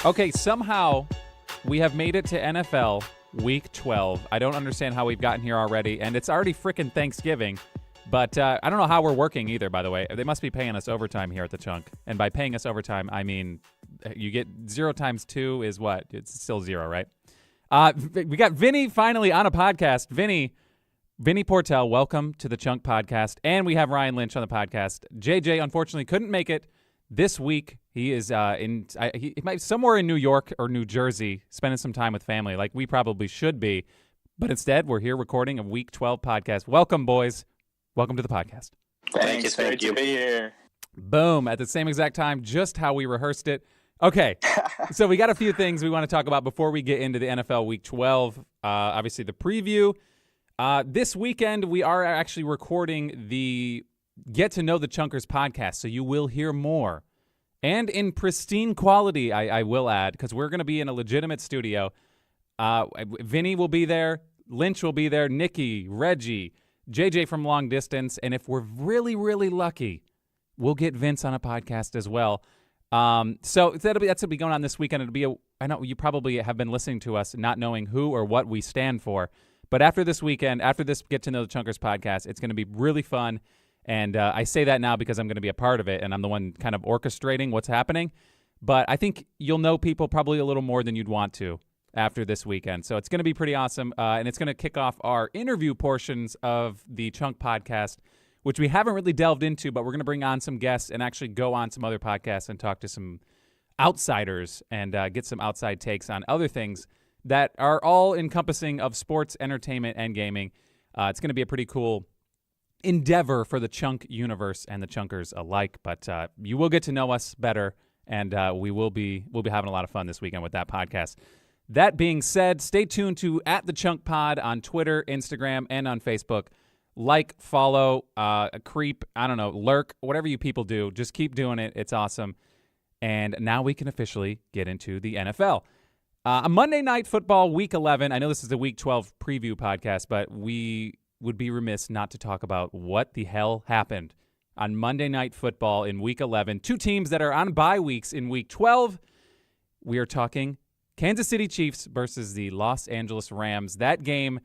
Okay, somehow we have made it to NFL Week 12. I don't understand how we've gotten here already, and it's already freaking Thanksgiving. But I don't know how we're working either, by the way. They must be paying us overtime here at the Chunk. And by paying us overtime, I mean you get 0 times 2 is what? It's still 0, right? We got Vinnie finally on a podcast. Vinnie Portell, welcome to the Chunk podcast. And we have Ryan Lynch on the podcast. JJ, unfortunately, couldn't make it this week. He is he might somewhere in New York or New Jersey spending some time with family like we probably should be. But instead, we're here recording a Week 12 podcast. Welcome, boys. Welcome to the podcast. Thank you. To be here. Boom. At the same exact time, just how we rehearsed it. Okay. So we got a few things we want to talk about before we get into the NFL Week 12. Obviously, the preview. This weekend, we are actually recording the Get to Know the Chunkers podcast, so you will hear more. And in pristine quality, I will add, because we're going to be in a legitimate studio. Vinny will be there. Lynch will be there. Nikki, Reggie, JJ from Long Distance. And if we're really, really lucky, we'll get Vince on a podcast as well. So that's going to be going on this weekend. I know you probably have been listening to us not knowing who or what we stand for. But after this weekend, after this Get to Know the Chunkers podcast, it's going to be really fun. And I say that now because I'm going to be a part of it, and I'm the one kind of orchestrating what's happening. But I think you'll know people probably a little more than you'd want to after this weekend. So it's going to be pretty awesome, and it's going to kick off our interview portions of the Chunk podcast, which we haven't really delved into, but we're going to bring on some guests and actually go on some other podcasts and talk to some outsiders and get some outside takes on other things that are all encompassing of sports, entertainment, and gaming. It's going to be a pretty cool endeavor for the Chunk universe and the Chunkers alike, but you will get to know us better, and we'll be having a lot of fun this weekend with that podcast. That being said, stay tuned to @thechunkpod on Twitter, Instagram, and on Facebook. Like, follow, creep, I don't know, lurk, whatever you people do. Just keep doing it. It's awesome. And now we can officially get into the NFL. A Monday Night Football Week 11. I know this is the Week 12 preview podcast, but we would be remiss not to talk about what the hell happened on Monday Night Football in Week 11. Two teams that are on bye weeks in Week 12. We are talking Kansas City Chiefs versus the Los Angeles Rams. That game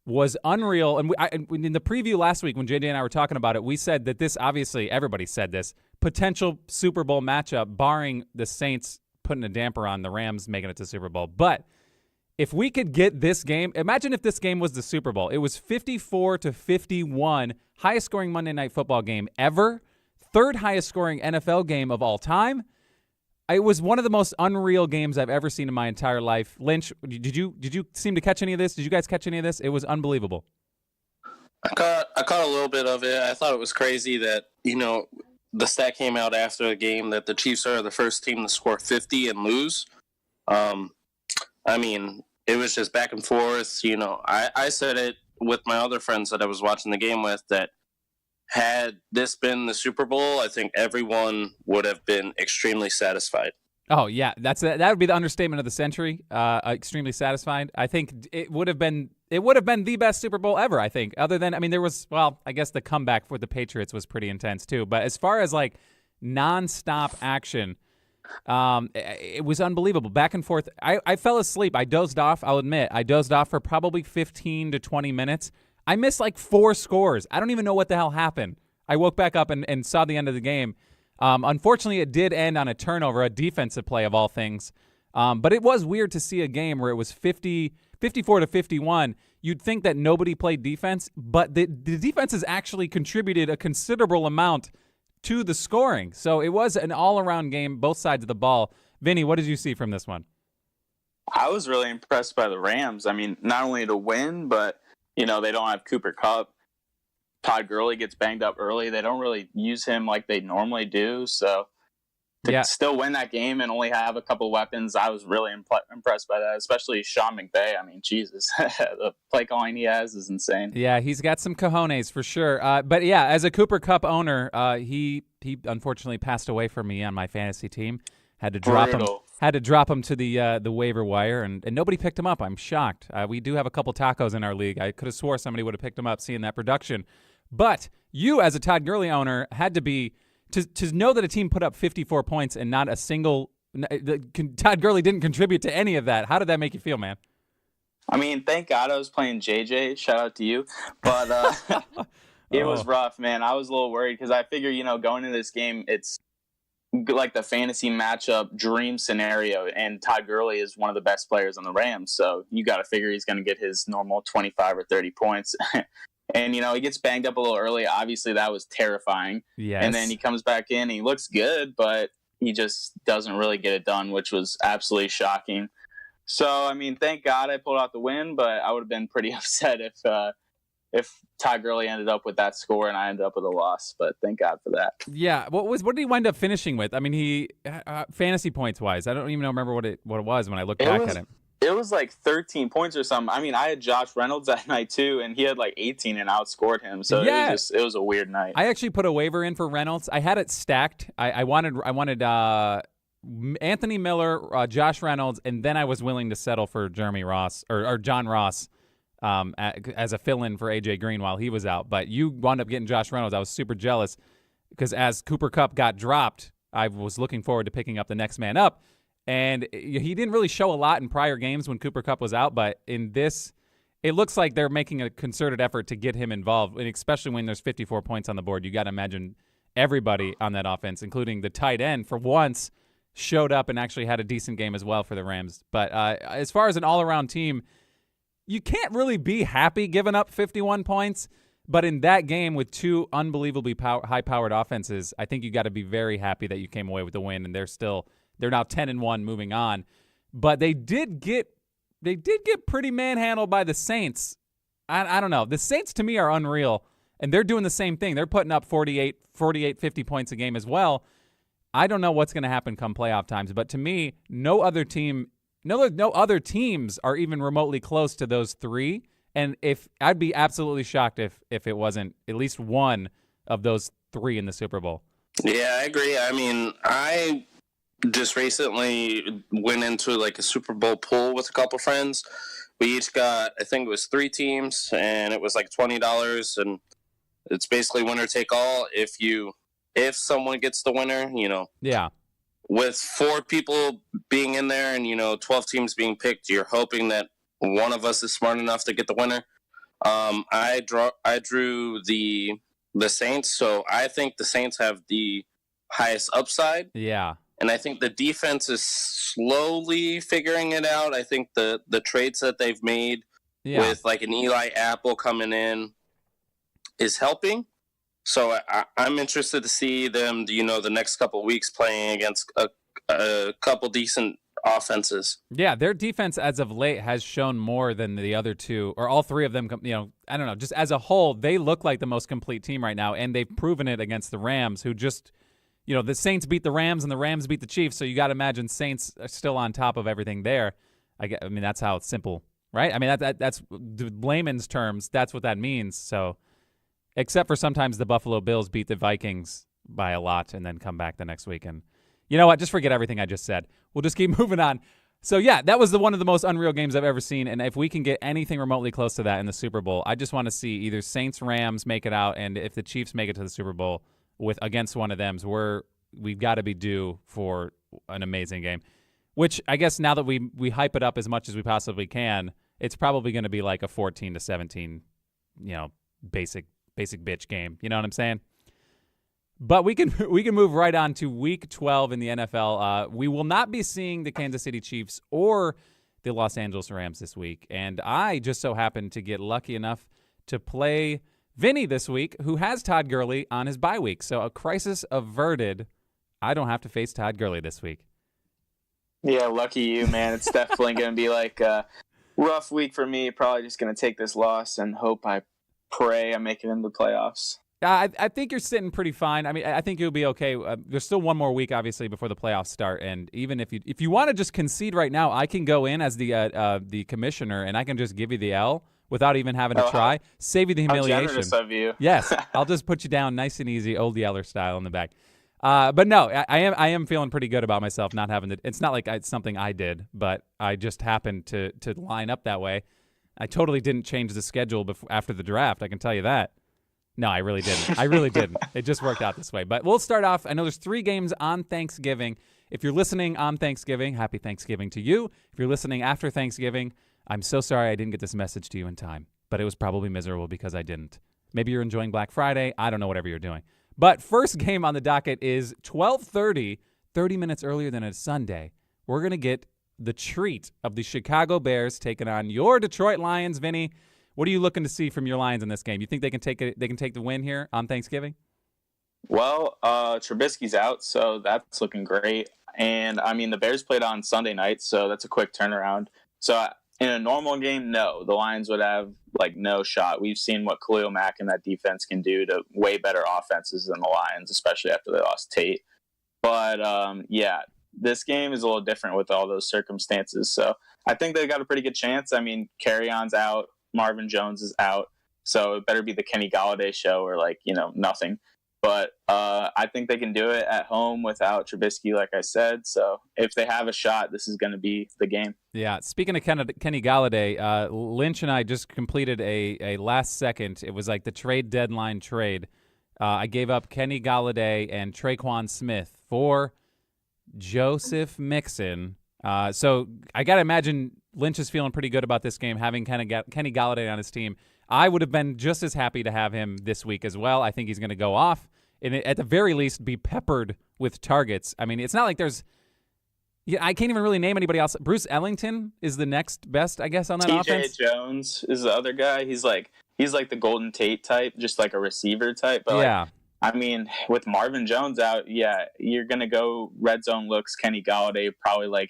was unreal. And in the preview last week when JJ and I were talking about it, we said that this, obviously, everybody said this, potential Super Bowl matchup, barring the Saints putting a damper on the Rams making it to Super Bowl. But if we could get this game, imagine if this game was the Super Bowl. It was 54-51, highest scoring Monday Night Football game ever, third highest scoring NFL game of all time. It was one of the most unreal games I've ever seen in my entire life. Lynch, did you seem to catch any of this? Did you guys catch any of this? It was unbelievable. I caught a little bit of it. I thought it was crazy that, the stat came out after the game that the Chiefs are the first team to score 50 and lose. It was just back and forth. I said it with my other friends that I was watching the game with that had this been the Super Bowl, I think everyone would have been extremely satisfied. Oh, yeah. that would be the understatement of the century. Extremely satisfied. I think it would have been the best Super Bowl ever, I think. Other than, there was, I guess the comeback for the Patriots was pretty intense too. But as far as like nonstop action, it was unbelievable. Back and forth. I fell asleep. I dozed off. I'll admit. I dozed off for probably 15 to 20 minutes. I missed like 4 scores. I don't even know what the hell happened. I woke back up and saw the end of the game. Unfortunately, it did end on a turnover, a defensive play of all things. But it was weird to see a game where it was 54-51. You'd think that nobody played defense, but the defenses actually contributed a considerable amount to the scoring. So it was an all-around game, both sides of the ball. Vinny, what did you see from this one? I was really impressed by the Rams. Not only to win, but, they don't have Cooper Kupp. Todd Gurley gets banged up early. They don't really use him like they normally do. So to still win that game and only have a couple weapons, I was really impressed by that, especially Sean McVay. Jesus, the play calling he has is insane. Yeah, he's got some cojones for sure. But yeah, as a Cooper Kupp owner, he unfortunately passed away from me on my fantasy team. Had to drop him to the waiver wire, and nobody picked him up. I'm shocked. We do have a couple tacos in our league. I could have swore somebody would have picked him up seeing that production. But you, as a Todd Gurley owner, had to be to know that a team put up 54 points and not a single Todd Gurley didn't contribute to any of that. How did that make you feel, man? I mean, thank God I was playing JJ. Shout out to you. But it was rough, man. I was a little worried because I figure, going into this game, it's like the fantasy matchup dream scenario, and Todd Gurley is one of the best players on the Rams, so you got to figure he's going to get his normal 25 or 30 points. And, he gets banged up a little early. Obviously, that was terrifying. Yes. And then he comes back in, and he looks good, but he just doesn't really get it done, which was absolutely shocking. So, I mean, thank God I pulled out the win, but I would have been pretty upset if Todd Gurley ended up with that score and I ended up with a loss. But thank God for that. Yeah. What did he wind up finishing with? I mean, he fantasy points wise, I don't even remember what it was when I looked back at it. It was like 13 points or something. I mean, I had Josh Reynolds that night too, and he had like 18 and outscored him. So it was a weird night. I actually put a waiver in for Reynolds. I had it stacked. I wanted Anthony Miller, Josh Reynolds, and then I was willing to settle for Jeremy Ross or John Ross as a fill-in for AJ Green while he was out. But you wound up getting Josh Reynolds. I was super jealous because as Cooper Kupp got dropped, I was looking forward to picking up the next man up. And he didn't really show a lot in prior games when Cooper Kupp was out, but in this, it looks like they're making a concerted effort to get him involved, and especially when there's 54 points on the board. You got to imagine everybody on that offense, including the tight end, for once showed up and actually had a decent game as well for the Rams. But as far as an all-around team, you can't really be happy giving up 51 points, but in that game with two unbelievably high-powered offenses, I think you got to be very happy that you came away with the win, and they're now 10-1 moving on. But they did get pretty manhandled by the Saints. I don't know. The Saints to me are unreal, and they're doing the same thing. They're putting up 48, 50 points a game as well. I don't know what's going to happen come playoff times, but to me, no other teams are even remotely close to those three. And I'd be absolutely shocked if it wasn't at least one of those three in the Super Bowl. Yeah, I agree. I mean, I just recently went into like a Super Bowl pool with a couple friends. We each got, I think it was 3 teams, and it was like $20, and it's basically winner take all. If someone gets the winner, Yeah. With 4 people being in there and 12 teams being picked, you're hoping that one of us is smart enough to get the winner. I drew the Saints, so I think the Saints have the highest upside. Yeah. And I think the defense is slowly figuring it out. I think the trades that they've made with like an Eli Apple coming in is helping. So I'm interested to see them, the next couple of weeks playing against a couple decent offenses. Yeah, their defense as of late has shown more than the other two, or all 3 of them. I don't know. Just as a whole, they look like the most complete team right now, and they've proven it against the Rams, who just. The Saints beat the Rams and the Rams beat the Chiefs, so you got to imagine Saints are still on top of everything there. I mean, that's how it's simple, right? I mean, that's the layman's terms. That's what that means. So, except for sometimes the Buffalo Bills beat the Vikings by a lot and then come back the next week. And you know what? Just forget everything I just said. We'll just keep moving on. So, yeah, that was one of the most unreal games I've ever seen. And if we can get anything remotely close to that in the Super Bowl, I just want to see either Saints-Rams make it out, and if the Chiefs make it to the Super Bowl, against one of them, we've got to be due for an amazing game. Which I guess now that we hype it up as much as we possibly can, it's probably going to be like a 14-17, basic bitch game. You know what I'm saying? But we can move right on to Week 12 in the NFL. We will not be seeing the Kansas City Chiefs or the Los Angeles Rams this week, and I just so happened to get lucky enough to play Vinny this week, who has Todd Gurley on his bye week. So a crisis averted. I don't have to face Todd Gurley this week. Yeah, lucky you, man. It's definitely going to be like a rough week for me. Probably just going to take this loss and pray I make it into the playoffs. I think you're sitting pretty fine. I mean, I think you'll be okay. There's still one more week, obviously, before the playoffs start. And even if you want to just concede right now, I can go in as the commissioner, and I can just give you the L without even having to try. Save you the humiliation. How generous of you. Yes, I'll just put you down nice and easy, old Yeller style in the back. But no, I am feeling pretty good about myself not having to. It's not like it's something I did, but I just happened to line up that way. I totally didn't change the schedule after the draft. I can tell you that. No, I really didn't. It just worked out this way. But we'll start off. I know there's 3 games on Thanksgiving. If you're listening on Thanksgiving, happy Thanksgiving to you. If you're listening after Thanksgiving, I'm so sorry I didn't get this message to you in time, but it was probably miserable because I didn't. Maybe you're enjoying Black Friday. I don't know, whatever you're doing. But first game on the docket is 12:30, 30 minutes earlier than a Sunday. We're going to get the treat of the Chicago Bears taking on your Detroit Lions. Vinny, what are you looking to see from your Lions in this game? You think they can take it? They can take the win here on Thanksgiving? Well, Trubisky's out, so that's looking great. And, I mean, the Bears played on Sunday night, so that's a quick turnaround. So in a normal game, no, the Lions would have, no shot. We've seen what Khalil Mack and that defense can do to way better offenses than the Lions, especially after they lost Tate. But, yeah, this game is a little different with all those circumstances. So I think they got a pretty good chance. I mean, Carrion's out. Marvin Jones is out. So it better be the Kenny Galladay show or, nothing. But I think they can do it at home without Trubisky, like I said. So if they have a shot, this is going to be the game. Yeah. Speaking of Kenny Galladay, Lynch and I just completed a last second. It was like the trade deadline trade. I gave up Kenny Galladay and Traquan Smith for Joseph Mixon. So I got to imagine Lynch is feeling pretty good about this game, having Kenny Galladay on his team. I would have been just as happy to have him this week as well. I think he's going to go off and at the very least be peppered with targets. I mean, it's not like there's – I can't even really name anybody else. Bruce Ellington is the next best, I guess, on that offense. TJ Jones is the other guy. He's like the Golden Tate type, just like a receiver type. But yeah. I mean, with Marvin Jones out, yeah, you're going to go red zone looks, Kenny Galladay, probably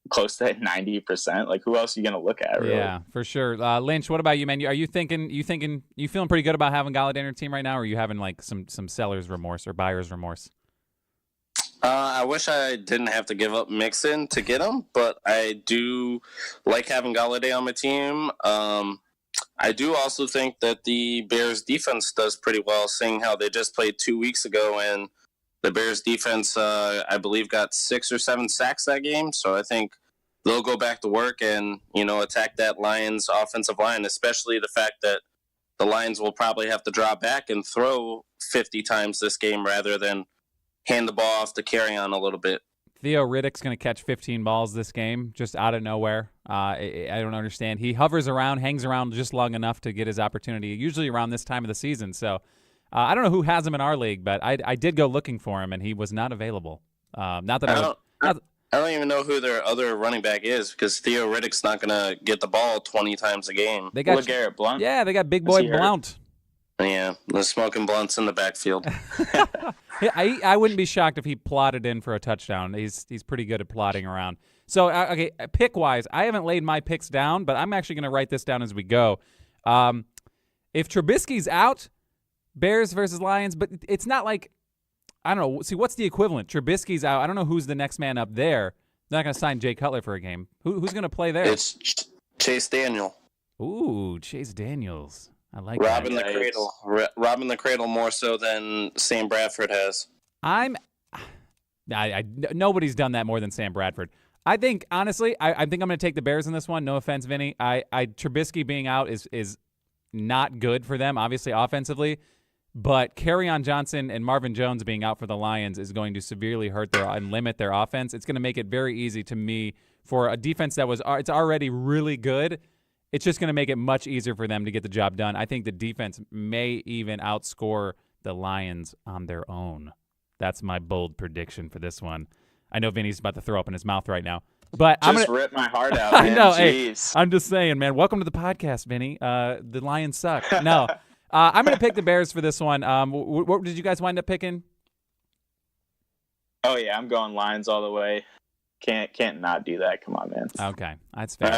close to 90%. Who else are you going to look at, really? Yeah, for sure. Lynch, what about you, man? Are you feeling pretty good about having Galladay on your team right now, or are you having some seller's remorse or buyer's remorse? I wish I didn't have to give up Mixon to get him, but I do like having Galladay on my team. I do also think that the Bears defense does pretty well, seeing how they just played 2 weeks ago, and the Bears defense, I believe, got 6 or 7 sacks that game. So I think they'll go back to work and, attack that Lions offensive line, especially the fact that the Lions will probably have to draw back and throw 50 times this game rather than hand the ball off to Carrion a little bit. Theo Riddick's going to catch 15 balls this game, just out of nowhere. I don't understand. He hovers around, hangs around just long enough to get his opportunity, usually around this time of the season. So I don't know who has him in our league, but I did go looking for him, and he was not available. I don't even know who their other running back is because Theo Riddick's not going to get the ball 20 times a game. They got LeGarrette Blount. Yeah, they got big boy Blount. Yeah, the smoking blunts in the backfield. I wouldn't be shocked if he plotted in for a touchdown. He's pretty good at plotting around. So, okay, pick-wise, I haven't laid my picks down, but I'm actually going to write this down as we go. If Trubisky's out, Bears versus Lions, but it's not like, I don't know. See, what's the equivalent? Trubisky's out. I don't know who's the next man up there. They're not going to sign Jay Cutler for a game. Who's going to play there? It's Chase Daniel. Ooh, Chase Daniels. I like robbing that. the cradle. Robbing the cradle more so than Sam Bradford has. Nobody's done that more than Sam Bradford. I think, honestly, I think I'm going to take the Bears in this one. No offense, Vinny. Trubisky being out is not good for them, obviously, offensively. But Kerryon Johnson and Marvin Jones being out for the Lions is going to severely hurt and limit their offense. It's going to make it very easy to me for a defense it's already really good. It's just going to make it much easier for them to get the job done. I think the defense may even outscore the Lions on their own. That's my bold prediction for this one. I know Vinny's about to throw up in his mouth right now. But I'm gonna rip my heart out, man. I know. Jeez. Hey, I'm just saying, man. Welcome to the podcast, Vinny. The Lions suck. No. I'm going to pick the Bears for this one. What did you guys wind up picking? Oh, yeah. I'm going Lions all the way. Can't not do that. Come on, man. Okay. That's fair.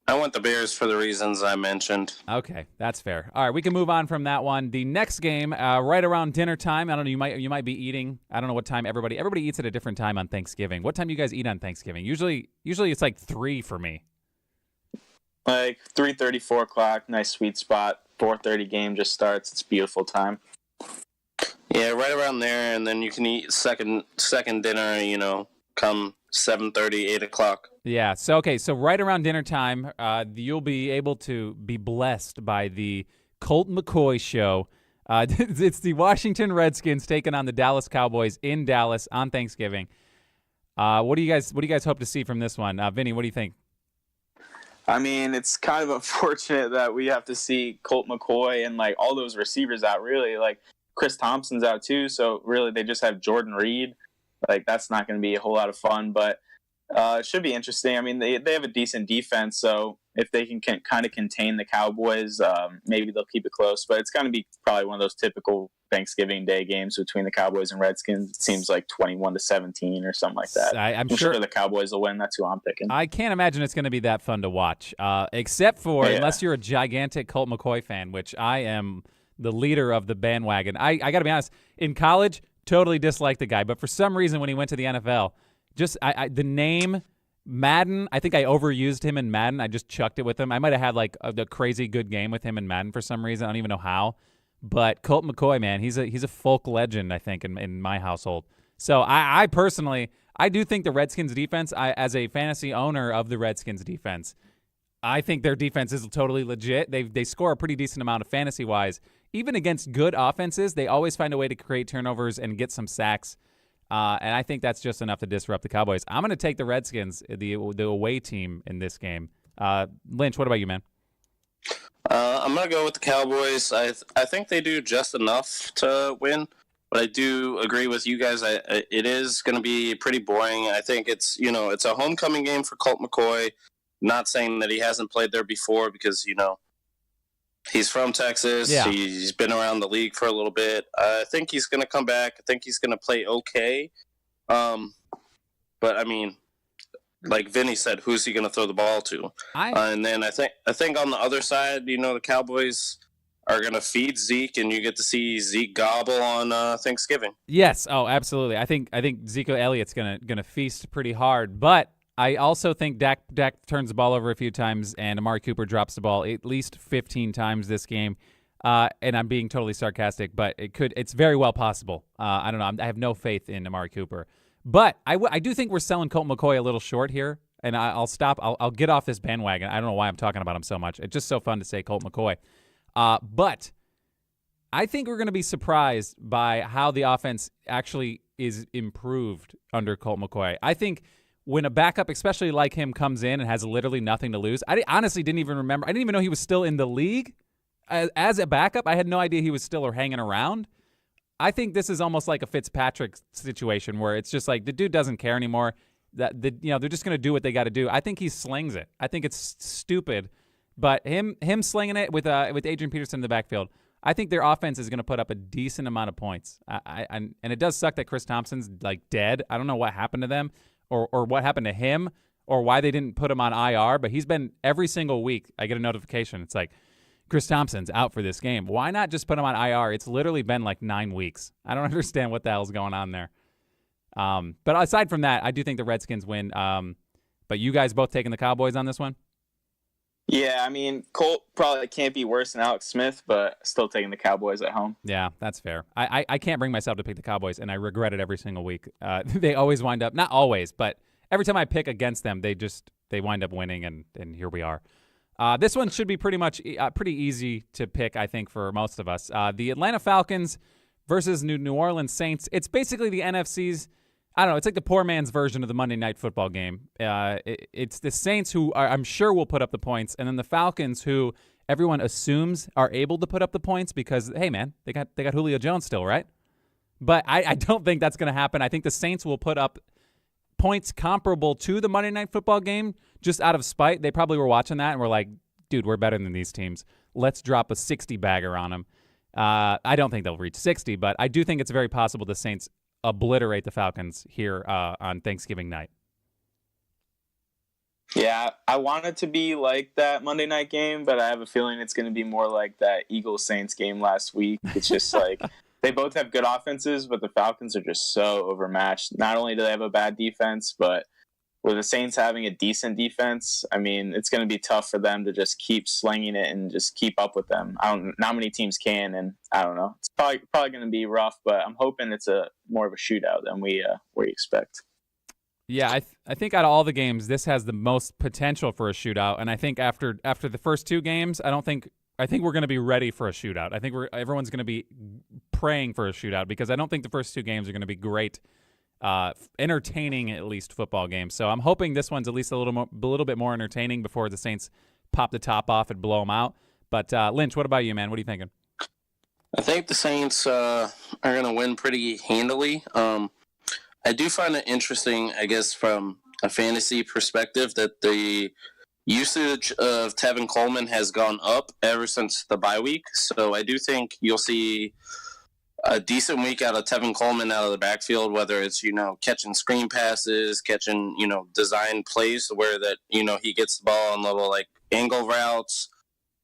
I went the Bears for the reasons I mentioned. Okay. That's fair. All right. We can move on from that one. The next game, right around dinner time. I don't know. You might be eating. I don't know what time everybody eats at a different time on Thanksgiving. What time do you guys eat on Thanksgiving? Usually it's like 3 for me. Like 3:30, 4 o'clock. Nice sweet spot. 4:30 game just starts. It's a beautiful time. Yeah, right around there, and then you can eat second dinner, come 7:30, 8 o'clock. Yeah, so right around dinner time, you'll be able to be blessed by the Colt McCoy show. It's the Washington Redskins taking on the Dallas Cowboys in Dallas on Thanksgiving. What do you guys hope to see from this one? Vinny, what do you think? I mean, it's kind of unfortunate that we have to see Colt McCoy and like all those receivers out. Really, like Chris Thompson's out too. So really, they just have Jordan Reed. Like that's not going to be a whole lot of fun, but it should be interesting. I mean, they have a decent defense, so if they can kind of contain the Cowboys, maybe they'll keep it close. But it's going to be probably one of those typical Thanksgiving Day games between the Cowboys and Redskins. It seems like 21-17 or something like that. I'm sure the Cowboys will win. That's who I'm picking. I can't imagine it's going to be that fun to watch, except for unless you're a gigantic Colt McCoy fan, which I am the leader of the bandwagon. I got to be honest, in college, totally disliked the guy. But for some reason, when he went to the NFL, just the name Madden, I think I overused him in Madden. I just chucked it with him. I might have had like a crazy good game with him in Madden for some reason. I don't even know how. But Colt McCoy, man, he's a folk legend, I think, in my household. So I personally, I do think the Redskins defense, as a fantasy owner of the Redskins defense, I think their defense is totally legit. They score a pretty decent amount of fantasy-wise. Even against good offenses, they always find a way to create turnovers and get some sacks. And I think that's just enough to disrupt the Cowboys. I'm going to take the Redskins, the away team in this game. Lynch, what about you, man? I'm going to go with the Cowboys. I think they do just enough to win, but I do agree with you guys. It is going to be pretty boring. I think it's a homecoming game for Colt McCoy. Not saying that he hasn't played there before because, he's from Texas. Yeah. He's been around the league for a little bit. I think he's going to come back. I think he's going to play okay. But, I mean, like Vinny said, who's he going to throw the ball to? And then I think on the other side, the Cowboys are going to feed Zeke, and you get to see Zeke gobble on Thanksgiving. Yes. Oh, absolutely. I think Zeke Elliott's gonna feast pretty hard, but I also think Dak turns the ball over a few times, and Amari Cooper drops the ball at least 15 times this game. And I'm being totally sarcastic, but it's very well possible. I don't know. I have no faith in Amari Cooper. But I do think we're selling Colt McCoy a little short here, and I'll stop. I'll get off this bandwagon. I don't know why I'm talking about him so much. It's just so fun to say Colt McCoy. But I think we're going to be surprised by how the offense actually is improved under Colt McCoy. I think when a backup, especially like him, comes in and has literally nothing to lose, I honestly didn't even remember. I didn't even know he was still in the league as a backup. I had no idea he was still hanging around. I think this is almost like a Fitzpatrick situation where it's just like the dude doesn't care anymore. They're just going to do what they got to do. I think he slings it. I think it's stupid, but him slinging it with Adrian Peterson in the backfield, I think their offense is going to put up a decent amount of points. And it does suck that Chris Thompson's like dead. I don't know what happened to them or what happened to him or why they didn't put him on IR, but he's been every single week. I get a notification. It's like, Chris Thompson's out for this game. Why not just put him on IR? It's literally been like 9 weeks. I don't understand what the hell's going on there. But aside from that, I do think the Redskins win. But you guys both taking the Cowboys on this one? Yeah, I mean, Colt probably can't be worse than Alex Smith, but still taking the Cowboys at home. Yeah, that's fair. I can't bring myself to pick the Cowboys, and I regret it every single week. They always wind up, not always, but every time I pick against them, they wind up winning, and here we are. This one should be pretty easy to pick, I think, for most of us. The Atlanta Falcons versus New Orleans Saints. It's basically the NFC's, I don't know, it's like the poor man's version of the Monday Night Football game. It's the Saints who I'm sure will put up the points, and then the Falcons who everyone assumes are able to put up the points because, hey, man, they got Julio Jones still, right? But I don't think that's going to happen. I think the Saints will put up points comparable to the Monday Night Football game just out of spite. They probably were watching that and were like, dude, we're better than these teams. Let's drop a 60-bagger on them. I don't think they'll reach 60, but I do think it's very possible the Saints obliterate the Falcons here on Thanksgiving night. Yeah, I want it to be like that Monday night game, but I have a feeling it's going to be more like that Eagles-Saints game last week. It's just like they both have good offenses, but the Falcons are just so overmatched. Not only do they have a bad defense, but with the Saints having a decent defense, I mean, it's going to be tough for them to just keep slinging it and just keep up with them. Not many teams can, and I don't know. It's probably going to be rough, but I'm hoping it's more of a shootout than we expect. Yeah, I think out of all the games, this has the most potential for a shootout, and I think after the first two games, I think we're going to be ready for a shootout. I think everyone's going to be praying for a shootout because I don't think the first two games are going to be great. entertaining at least football game. So I'm hoping this one's at least a little bit more entertaining before the Saints pop the top off and blow them out. But Lynch, what about you, man? What are you thinking? I think the Saints are going to win pretty handily. I do find it interesting, I guess, from a fantasy perspective, that the usage of Tevin Coleman has gone up ever since the bye week. So I do think you'll see a decent week out of Tevin Coleman out of the backfield, whether it's, catching screen passes, catching, design plays where that, he gets the ball on little like angle routes.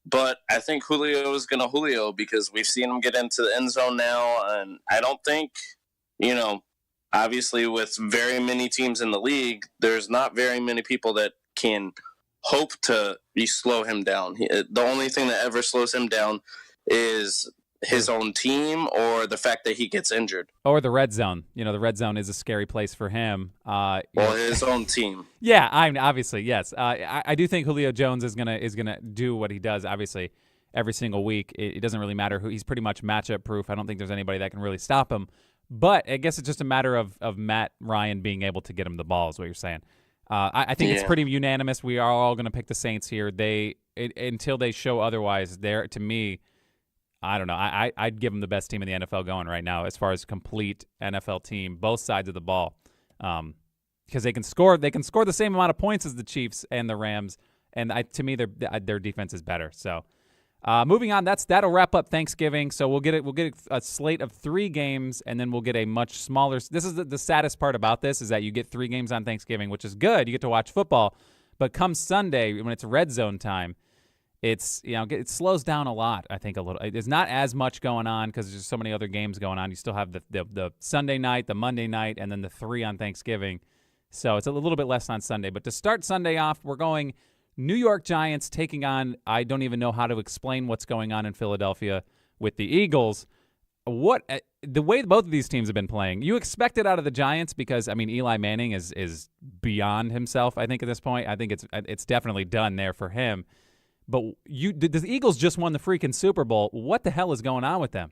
But I think Julio is going to Julio because we've seen him get into the end zone now. And I don't think, obviously with very many teams in the league, there's not very many people that can hope to slow him down. The only thing that ever slows him down is his own team or the fact that he gets injured. Or the red zone. The red zone is a scary place for him. His own team. Yeah, obviously, yes. I do think Julio Jones is gonna do what he does, obviously, every single week. It doesn't really matter who. He's pretty much matchup proof. I don't think there's anybody that can really stop him. But I guess it's just a matter of Matt Ryan being able to get him the ball is what you're saying. I think it's pretty unanimous. We are all going to pick the Saints here. Until they show otherwise, to me, I don't know. I'd give them the best team in the NFL going right now as far as complete NFL team, both sides of the ball, because they can score. They can score the same amount of points as the Chiefs and the Rams, and to me, their defense is better. So, moving on. That'll wrap up Thanksgiving. So we'll get a slate of 3 games, and then we'll get a much smaller. This is the saddest part about this is that you get 3 games on Thanksgiving, which is good. You get to watch football, but come Sunday when it's red zone time, it's it slows down a lot. I think a little. There's not as much going on because there's so many other games going on. You still have the Sunday night, the Monday night, and then the 3 on Thanksgiving. So it's a little bit less on Sunday. But to start Sunday off, we're going New York Giants taking on. I don't even know how to explain what's going on in Philadelphia with the Eagles. The way both of these teams have been playing, you expect it out of the Giants because Eli Manning is beyond himself. I think at this point, I think it's definitely done there for him. But the Eagles just won the freaking Super Bowl. What the hell is going on with them?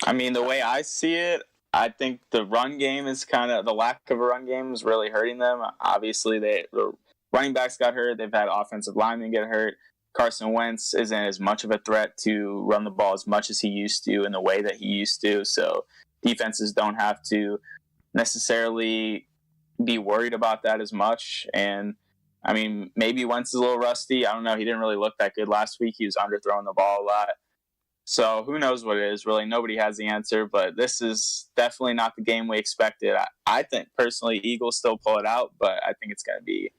The way I see it, I think the run game is the lack of a run game is really hurting them. Obviously, the running backs got hurt. They've had offensive linemen get hurt. Carson Wentz isn't as much of a threat to run the ball as much as he used to in the way that he used to. So defenses don't have to necessarily be worried about that as much. And maybe Wentz is a little rusty. I don't know. He didn't really look that good last week. He was underthrowing the ball a lot. So who knows what it is, really. Nobody has the answer, but this is definitely not the game we expected. I think, personally, Eagles still pull it out, but I think it's going to be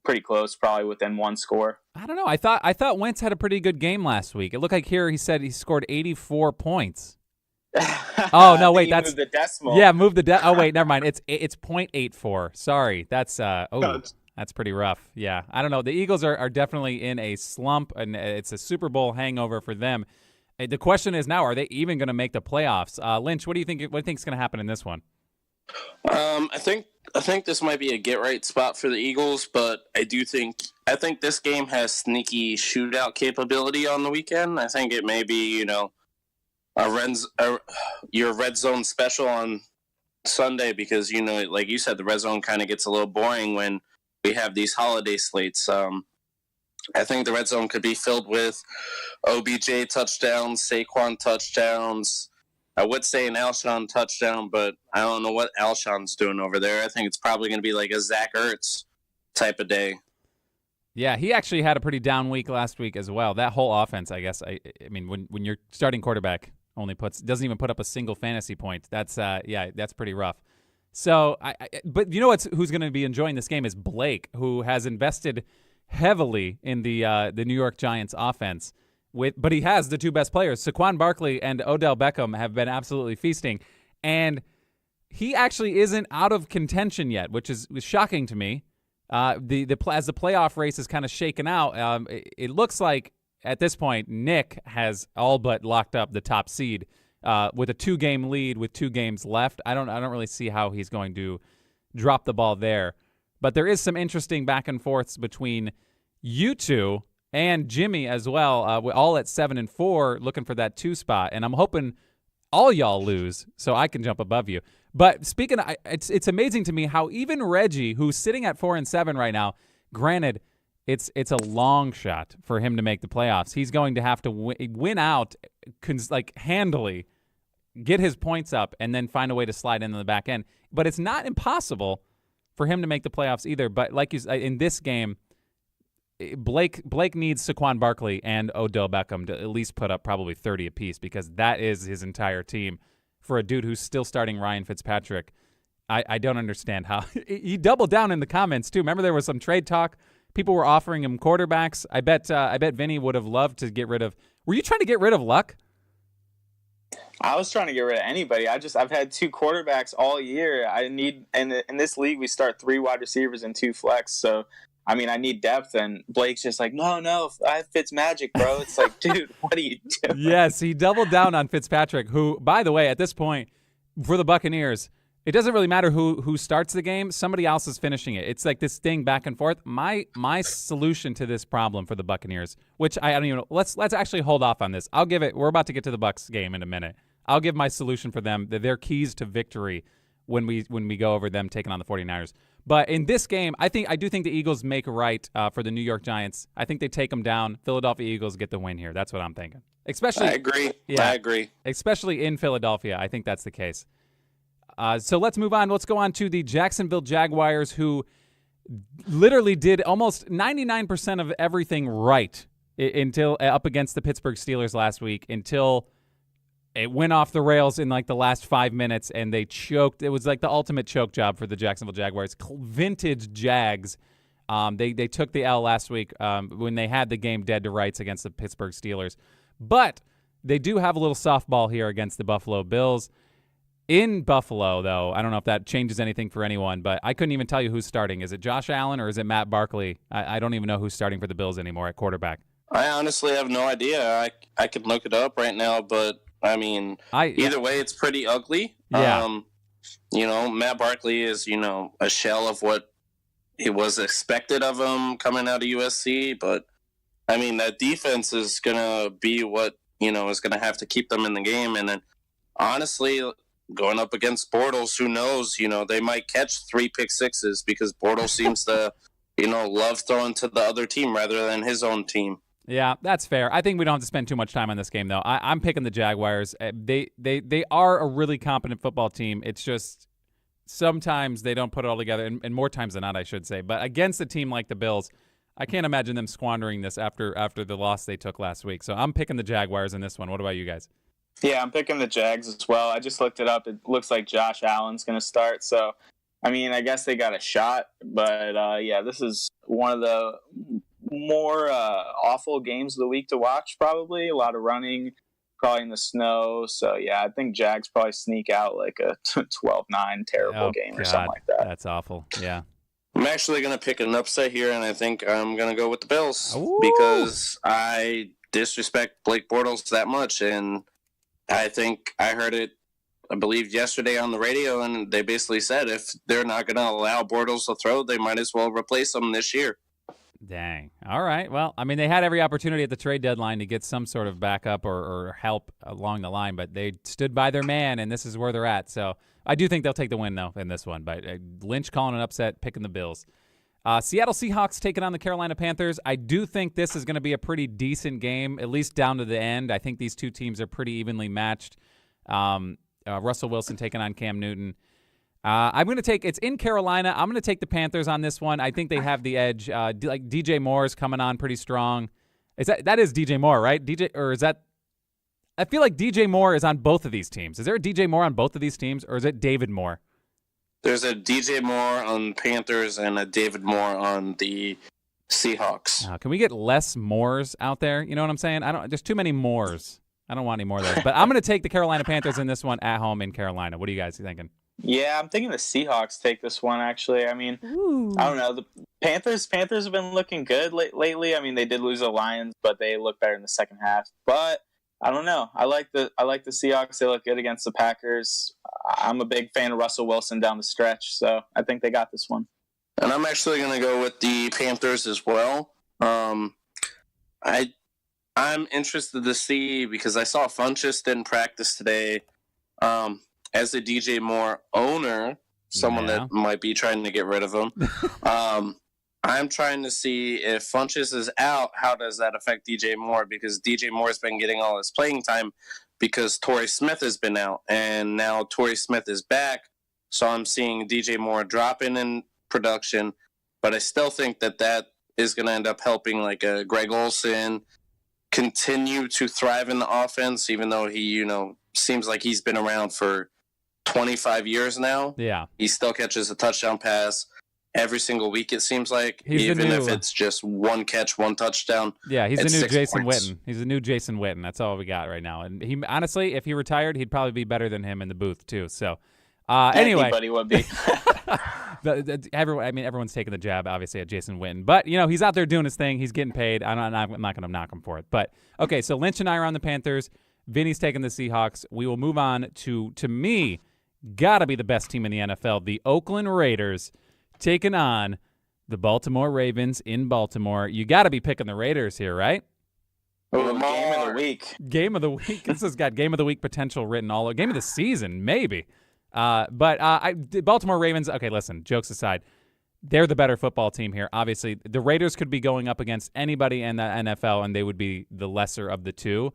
pretty close, probably within 1 score. I don't know. I thought Wentz had a pretty good game last week. It looked like he said he scored 84 points. Oh, no, wait. That's move the decimal. Yeah, move the oh, wait, never mind. It's 0.84. Sorry. That's That's pretty rough. Yeah. I don't know. The Eagles are definitely in a slump, and it's a Super Bowl hangover for them. The question is now, are they even going to make the playoffs? Lynch, what do you think is going to happen in this one? I think this might be a get-right spot for the Eagles, but I think this game has sneaky shootout capability on the weekend. I think it may be, your red zone special on Sunday because, like you said, the red zone kind of gets a little boring when we have these holiday slates. I think the red zone could be filled with OBJ touchdowns, Saquon touchdowns. I would say an Alshon touchdown, but I don't know what Alshon's doing over there. I think it's probably going to be like a Zach Ertz type of day. Yeah, he actually had a pretty down week last week as well. That whole offense, I guess. When your starting quarterback doesn't even put up a single fantasy point, that's pretty rough. So, but you know who's going to be enjoying this game is Blake, who has invested heavily in the New York Giants offense. But he has the 2 best players. Saquon Barkley and Odell Beckham have been absolutely feasting. And he actually isn't out of contention yet, which is shocking to me. As the playoff race is kind of shaken out, it looks like at this point Nick has all but locked up the top seed with a 2-game lead with 2 games left. I don't really see how he's going to drop the ball there. But there is some interesting back and forths between you two and Jimmy as well, all at 7-4, looking for that 2 spot. And I'm hoping all y'all lose so I can jump above you. But speaking of, it's amazing to me how even Reggie, who's sitting at 4-7 right now, granted, it's a long shot for him to make the playoffs. He's going to have to win out handily, get his points up, and then find a way to slide into the back end. But it's not impossible for him to make the playoffs either. But like you said, in this game, Blake needs Saquon Barkley and Odell Beckham to at least put up probably 30 apiece, because that is his entire team. For a dude who's still starting Ryan Fitzpatrick, I don't understand how. He doubled down in the comments too. Remember, there was some trade talk. People were offering him quarterbacks. I bet Vinny would have loved to get rid of. Were you trying to get rid of Luck? I was trying to get rid of anybody. I've had 2 quarterbacks all year. I need, and in this league we start 3 wide receivers and 2 flex. So I mean, I need depth, and Blake's just like, no, I have Fitzmagic, bro. It's like, dude, what are you doing? Yes, he doubled down on Fitzpatrick, who, by the way, at this point, for the Buccaneers, it doesn't really matter who starts the game. Somebody else is finishing it. It's like this thing back and forth. My solution to this problem for the Buccaneers, which I don't even know. Let's actually hold off on this. I'll give it. We're about to get to the Bucs game in a minute. I'll give my solution for them, their keys to victory when we go over them taking on the 49ers. But in this game, I do think the Eagles make right for the New York Giants. I think they take them down. Philadelphia Eagles get the win here. That's what I'm thinking. I agree. Yeah, I agree. Especially in Philadelphia, I think that's the case. So let's move on. Let's go on to the Jacksonville Jaguars, who literally did almost 99% of everything right until up against the Pittsburgh Steelers last week, until it went off the rails in like the last 5 minutes, and they choked. It was like the ultimate choke job for the Jacksonville Jaguars. Vintage Jags. They took the L last week when they had the game dead to rights against the Pittsburgh Steelers. But they do have a little softball here against the Buffalo Bills. In Buffalo, though, I don't know if that changes anything for anyone, but I couldn't even tell you who's starting. Is it Josh Allen or is it Matt Barkley? I don't even know who's starting for the Bills anymore at quarterback. I honestly have no idea. I could look it up right now, but I mean, either way, it's pretty ugly. Yeah. Matt Barkley is, a shell of what it was expected of him coming out of USC. But, I mean, that defense is going to be what, is going to have to keep them in the game. And then, honestly, going up against Bortles, who knows, they might catch 3 pick sixes because Bortles seems to, love throwing to the other team rather than his own team. Yeah, that's fair. I think we don't have to spend too much time on this game, though. I'm picking the Jaguars. They are a really competent football team. It's just sometimes they don't put it all together, and more times than not, I should say. But against a team like the Bills, I can't imagine them squandering this after the loss they took last week. So I'm picking the Jaguars in this one. What about you guys? Yeah, I'm picking the Jags as well. I just looked it up. It looks like Josh Allen's going to start. So, I mean, I guess they got a shot. But, this is one of the more awful games of the week to watch, probably. A lot of running, probably in the snow. So, yeah, I think Jags probably sneak out like a 12-9 terrible game or something like that. That's awful, yeah. I'm actually going to pick an upset here, and I think I'm going to go with the Bills. Ooh. Because I disrespect Blake Bortles that much, and I think I heard it, I believe, yesterday on the radio, and they basically said if they're not going to allow Bortles to throw, they might as well replace him this year. Dang. All right. Well, I mean, they had every opportunity at the trade deadline to get some sort of backup or help along the line, but they stood by their man, and this is where they're at. So I do think they'll take the win, though, in this one. But Lynch calling an upset, picking the Bills. Seattle Seahawks taking on the Carolina Panthers. I do think this is going to be a pretty decent game, at least down to the end. I think these two teams are pretty evenly matched. Russell Wilson taking on Cam Newton. I'm going to take – it's in Carolina. I'm going to take the Panthers on this one. I think they have the edge. Like DJ Moore is coming on pretty strong. That is DJ Moore, right? I feel like DJ Moore is on both of these teams. Is there a DJ Moore on both of these teams, or is it David Moore? There's a DJ Moore on Panthers and a David Moore on the Seahawks. Can we get less Moores out there? You know what I'm saying? There's too many Moores. I don't want any more of those. But I'm going to take the Carolina Panthers in this one at home in Carolina. What are you guys thinking? Yeah, I'm thinking the Seahawks take this one, actually. I mean, I don't know. The Panthers have been looking good lately. I mean, they did lose the Lions, but they look better in the second half. But I don't know. I like the Seahawks. They look good against the Packers. I'm a big fan of Russell Wilson down the stretch, so I think they got this one. And I'm actually going to go with the Panthers as well. I'm interested to see, because I saw Funchess didn't practice today. As a DJ Moore owner, someone that might be trying to get rid of him, I'm trying to see if Funchess is out, how does that affect DJ Moore? Because DJ Moore's been getting all his playing time because Torrey Smith has been out, and now Torrey Smith is back. So I'm seeing DJ Moore dropping in production, but I still think that is going to end up helping like a Greg Olsen continue to thrive in the offense, even though he, seems like he's been around for 25 years now. Yeah. He still catches a touchdown pass every single week, it seems like, even if it's just one catch, one touchdown. Yeah, he's the new Jason points. Witten. He's the new Jason Witten. That's all we got right now. And he honestly, if he retired, he'd probably be better than him in the booth too. So anyway. Anybody would be. Everyone's taking the jab, obviously, at Jason Witten. But, he's out there doing his thing. He's getting paid. I'm not going to knock him for it. But, okay, so Lynch and I are on the Panthers. Vinny's taking the Seahawks. We will move on to me, got to be the best team in the NFL, the Oakland Raiders, taking on the Baltimore Ravens in Baltimore. You got to be picking the Raiders here, right? Oh, game of the week. Game of the week. This has got game of the week potential written all over. Game of the season, maybe. Baltimore Ravens, okay, listen, jokes aside, they're the better football team here. Obviously, the Raiders could be going up against anybody in the NFL, and they would be the lesser of the two.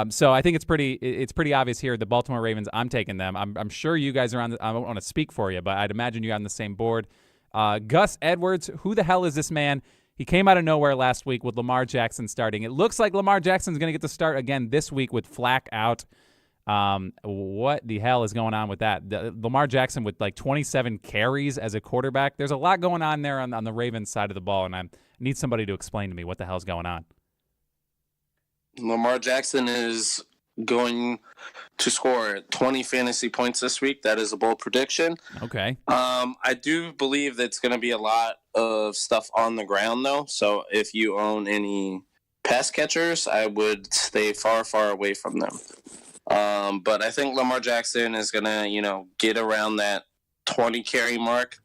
So I think it's pretty obvious here. The Baltimore Ravens, I'm taking them. I'm sure you guys are on I don't want to speak for you, but I'd imagine you're on the same board. Gus Edwards, who the hell is this man? He came out of nowhere last week with Lamar Jackson starting. It looks like Lamar Jackson's going to get to start again this week with Flack out. What the hell is going on with that? Lamar Jackson with like 27 carries as a quarterback. There's a lot going on there on the Ravens side of the ball, and I need somebody to explain to me what the hell's going on. Lamar Jackson is going to score 20 fantasy points this week. That is a bold prediction. Okay. I do believe that's going to be a lot of stuff on the ground, though. So if you own any pass catchers, I would stay far, far away from them. But I think Lamar Jackson is going to, get around that 20 carry mark.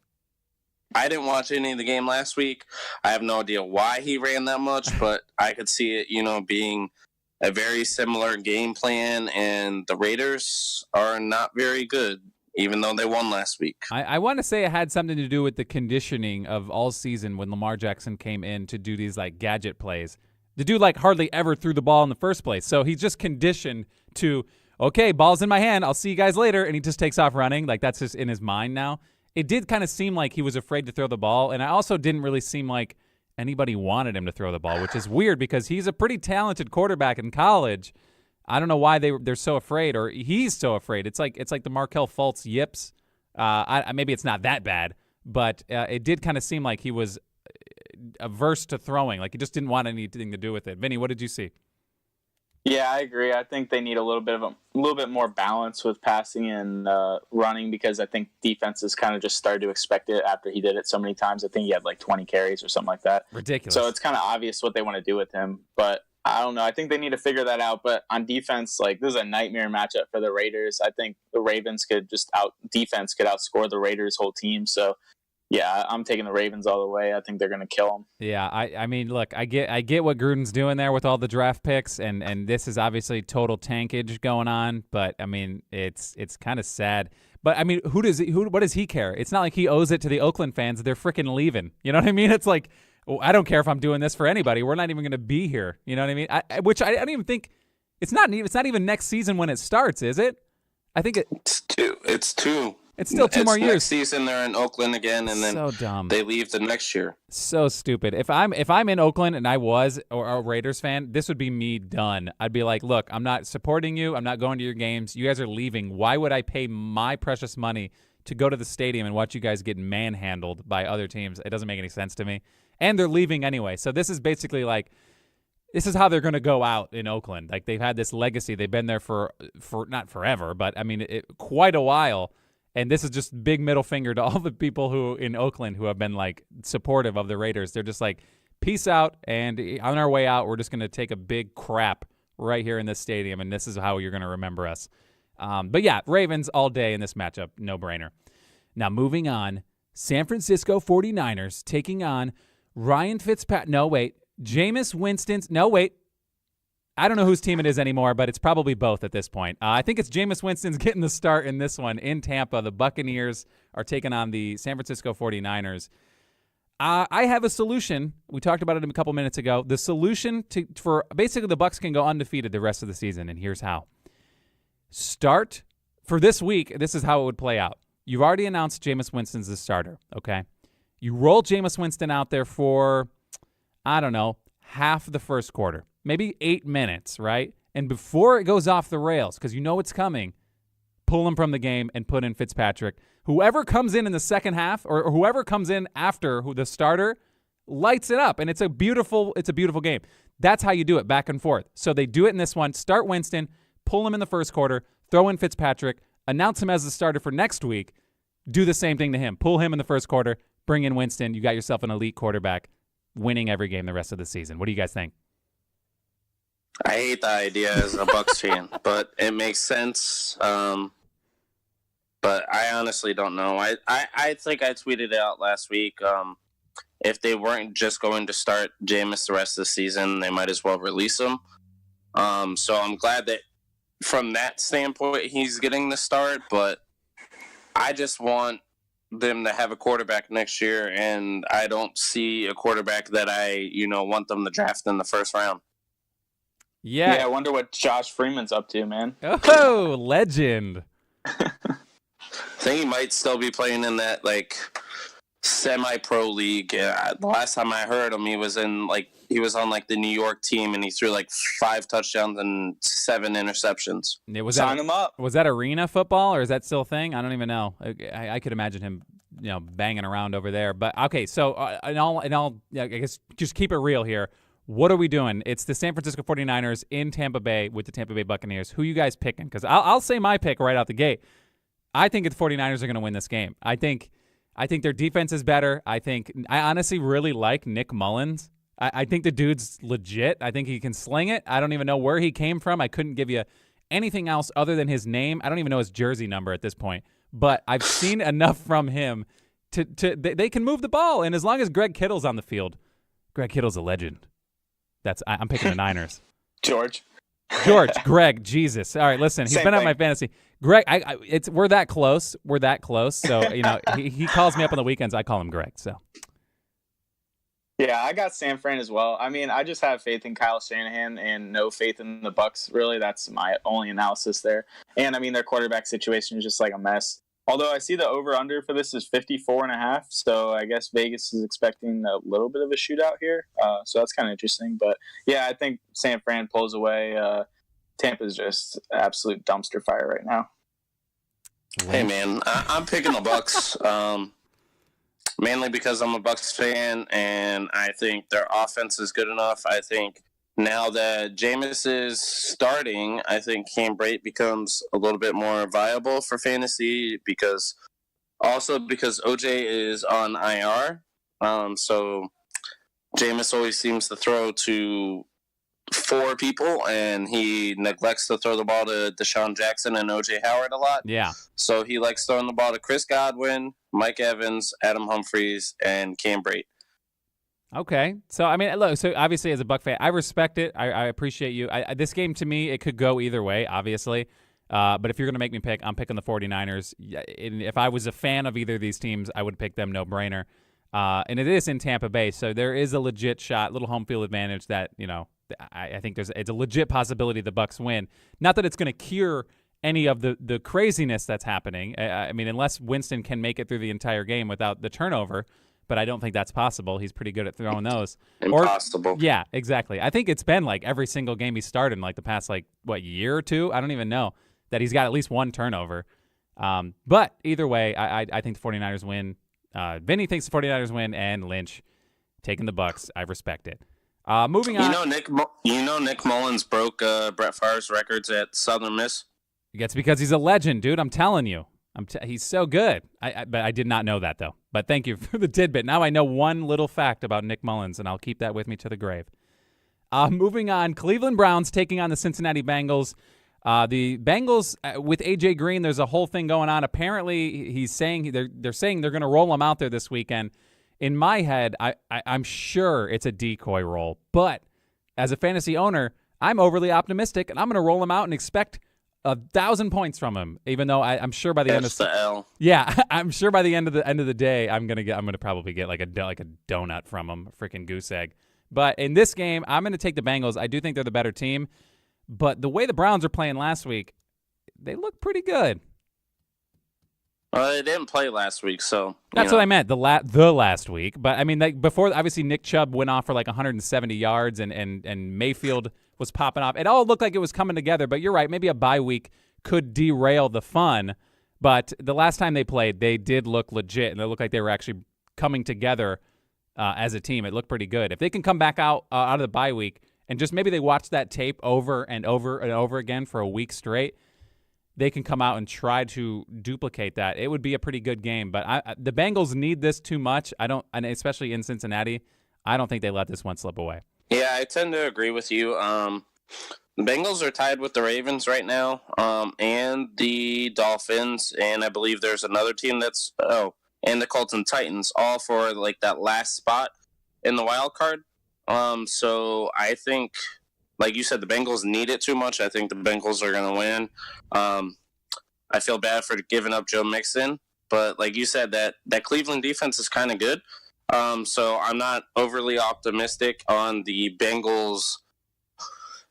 I didn't watch any of the game last week. I have no idea why he ran that much, but I could see it, being a very similar game plan, and the Raiders are not very good, even though they won last week. I want to say it had something to do with the conditioning of all season when Lamar Jackson came in to do these like gadget plays. The dude like hardly ever threw the ball in the first place, so he's just conditioned to, okay, ball's in my hand, I'll see you guys later, and he just takes off running. Like that's just in his mind now. It did kind of seem like he was afraid to throw the ball, and I also didn't really seem like anybody wanted him to throw the ball, which is weird because he's a pretty talented quarterback in college. I don't know why they're so afraid, or he's so afraid. It's like the Markelle Fultz yips. Maybe it's not that bad, but it did kind of seem like he was averse to throwing. Like he just didn't want anything to do with it. Vinny, what did you see? Yeah, I agree. I think they need a little bit more balance with passing and running, because I think defenses kind of just started to expect it after he did it so many times. I think he had like 20 carries or something like that. Ridiculous. So it's kind of obvious what they want to do with him, but I don't know. I think they need to figure that out. But on defense, like this is a nightmare matchup for the Raiders. I think the Ravens could outscore the Raiders' whole team. So yeah, I'm taking the Ravens all the way. I think they're going to kill them. Yeah, I mean, look, I get what Gruden's doing there with all the draft picks, and this is obviously total tankage going on. But I mean, it's kind of sad. But I mean, what does he care? It's not like he owes it to the Oakland fans. They're freaking leaving. You know what I mean? It's like, well, I don't care if I'm doing this for anybody. We're not even going to be here. You know what I mean? I don't even think it's not even next season when it starts, is it? I think it's two. It's still two more years. Next season they're in Oakland again, and then so dumb. They leave the next year. So stupid. If I'm in Oakland and I was or a Raiders fan, this would be me done. I'd be like, look, I'm not supporting you. I'm not going to your games. You guys are leaving. Why would I pay my precious money to go to the stadium and watch you guys get manhandled by other teams? It doesn't make any sense to me. And they're leaving anyway. So this is basically like, this is how they're going to go out in Oakland. Like they've had this legacy. They've been there for not forever, but I mean, quite a while. And this is just big middle finger to all the people who in Oakland who have been like supportive of the Raiders. They're just like, peace out. And on our way out, we're just going to take a big crap right here in this stadium. And this is how you're going to remember us. But yeah, Ravens all day in this matchup. No brainer. Now moving on, San Francisco 49ers taking on Ryan Fitzpatrick. No, wait. Jameis Winston's. No, wait. I don't know whose team it is anymore, but it's probably both at this point. I think it's Jameis Winston's getting the start in this one in Tampa. The Buccaneers are taking on the San Francisco 49ers. I have a solution. We talked about it a couple minutes ago. The solution for basically the Bucs can go undefeated the rest of the season, and here's how. Start for this week. This is how it would play out. You've already announced Jameis Winston's the starter, okay? You roll Jameis Winston out there for, I don't know, half the first quarter, maybe 8 minutes, right? And before it goes off the rails, because you know it's coming, pull him from the game and put in Fitzpatrick. Whoever comes in the second half or whoever comes in after the starter lights it up, and it's a beautiful game. That's how you do it, back and forth. So they do it in this one. Start Winston, pull him in the first quarter, throw in Fitzpatrick, announce him as the starter for next week, do the same thing to him. Pull him in the first quarter, bring in Winston. You got yourself an elite quarterback winning every game the rest of the season. What do you guys think? I hate the idea as a Bucs fan, but it makes sense. But I honestly don't know. I think I tweeted it out last week. If they weren't just going to start Jameis the rest of the season, they might as well release him. So I'm glad that from that standpoint he's getting the start, but I just want them to have a quarterback next year, and I don't see a quarterback that I want them to draft in the first round. Yeah, I wonder what Josh Freeman's up to, man. Oh, legend. I think he might still be playing in that semi-pro league. The last time I heard him, he was on the New York team, and he threw 5 touchdowns and 7 interceptions. Sign him up. Was that arena football, or is that still a thing? I don't even know. I could imagine him, banging around over there. But okay, so I guess just keep it real here. What are we doing? It's the San Francisco 49ers in Tampa Bay with the Tampa Bay Buccaneers. Who you guys picking? Because I'll say my pick right out the gate. I think the 49ers are going to win this game. I think their defense is better. I honestly really like Nick Mullins. I think the dude's legit. I think he can sling it. I don't even know where he came from. I couldn't give you anything else other than his name. I don't even know his jersey number at this point. But I've seen enough from him they can move the ball. And as long as Greg Kittle's on the field, Greg Kittle's a legend. I'm picking the Niners. George, Greg, Jesus. All right, listen, he's been on my fantasy. Greg, we're that close. We're that close. So, he calls me up on the weekends. I call him Greg. So, yeah, I got San Fran as well. I mean, I just have faith in Kyle Shanahan and no faith in the Bucs. Really, that's my only analysis there. And I mean, their quarterback situation is just like a mess. Although I see the over/under for this is 54.5, so I guess Vegas is expecting a little bit of a shootout here. So that's kind of interesting. But yeah, I think San Fran pulls away. Tampa's just absolute dumpster fire right now. Hey man, I'm picking the Bucs, mainly because I'm a Bucs fan, and I think their offense is good enough. I think now that Jameis is starting, I think Cam Brate becomes a little bit more viable for fantasy because OJ is on IR. So Jameis always seems to throw to 4 people, and he neglects to throw the ball to Deshaun Jackson and OJ Howard a lot. Yeah. So he likes throwing the ball to Chris Godwin, Mike Evans, Adam Humphries, and Cam Brate. Okay. So, I mean, look, so obviously as a Buck fan, I respect it. I appreciate you. This game, to me, it could go either way, obviously. But if you're going to make me pick, I'm picking the 49ers. And if I was a fan of either of these teams, I would pick them, no brainer. And it is in Tampa Bay, so there is a legit shot, little home field advantage that, I think it's a legit possibility the Bucs win. Not that it's going to cure any of the craziness that's happening. I mean, unless Winston can make it through the entire game without the turnover, but I don't think that's possible. He's pretty good at throwing those. Impossible. Yeah, exactly. I think it's been every single game he started in the past year or two. I don't even know that he's got at least one turnover. But either way, I think the 49ers win. Vinny thinks the 49ers win, and Lynch taking the Bucs. I respect it. Moving on. Nick Mullins broke Brett Favre's records at Southern Miss. It's because he's a legend, dude. I'm telling you. He's so good. But I did not know that, though. But thank you for the tidbit. Now I know one little fact about Nick Mullins, and I'll keep that with me to the grave. Moving on, Cleveland Browns taking on the Cincinnati Bengals. The Bengals with A.J. Green, there's a whole thing going on. Apparently, they're saying they're going to roll him out there this weekend. In my head, I'm sure it's a decoy roll. But as a fantasy owner, I'm overly optimistic, and I'm going to roll him out and expect 1,000 points from him. Even though I'm sure by the end of the L. Yeah, I'm sure by the end of the day, I'm gonna probably get like a donut from him, a freaking goose egg. But in this game, I'm gonna take the Bengals. I do think they're the better team, but the way the Browns are playing last week, they look pretty good. Well, they didn't play last week, so That's what I meant. The last week, but I mean, like before, obviously Nick Chubb went off for like 170 yards, and Mayfield was popping off. It all looked like it was coming together. But you're right. Maybe a bye week could derail the fun. But the last time they played, they did look legit, and they looked like they were actually coming together as a team. It looked pretty good. If they can come back out of the bye week and just maybe they watch that tape over and over and over again for a week straight, they can come out and try to duplicate that. It would be a pretty good game. But the Bengals need this too much. And especially in Cincinnati, I don't think they let this one slip away. Yeah, I tend to agree with you. The Bengals are tied with the Ravens right now, and the Dolphins, and I believe there's another team and the Colts and Titans, all for like that last spot in the wild card. So I think, like you said, the Bengals need it too much. I think the Bengals are going to win. I feel bad for giving up Joe Mixon, but like you said, that Cleveland defense is kind of good. So I'm not overly optimistic on the Bengals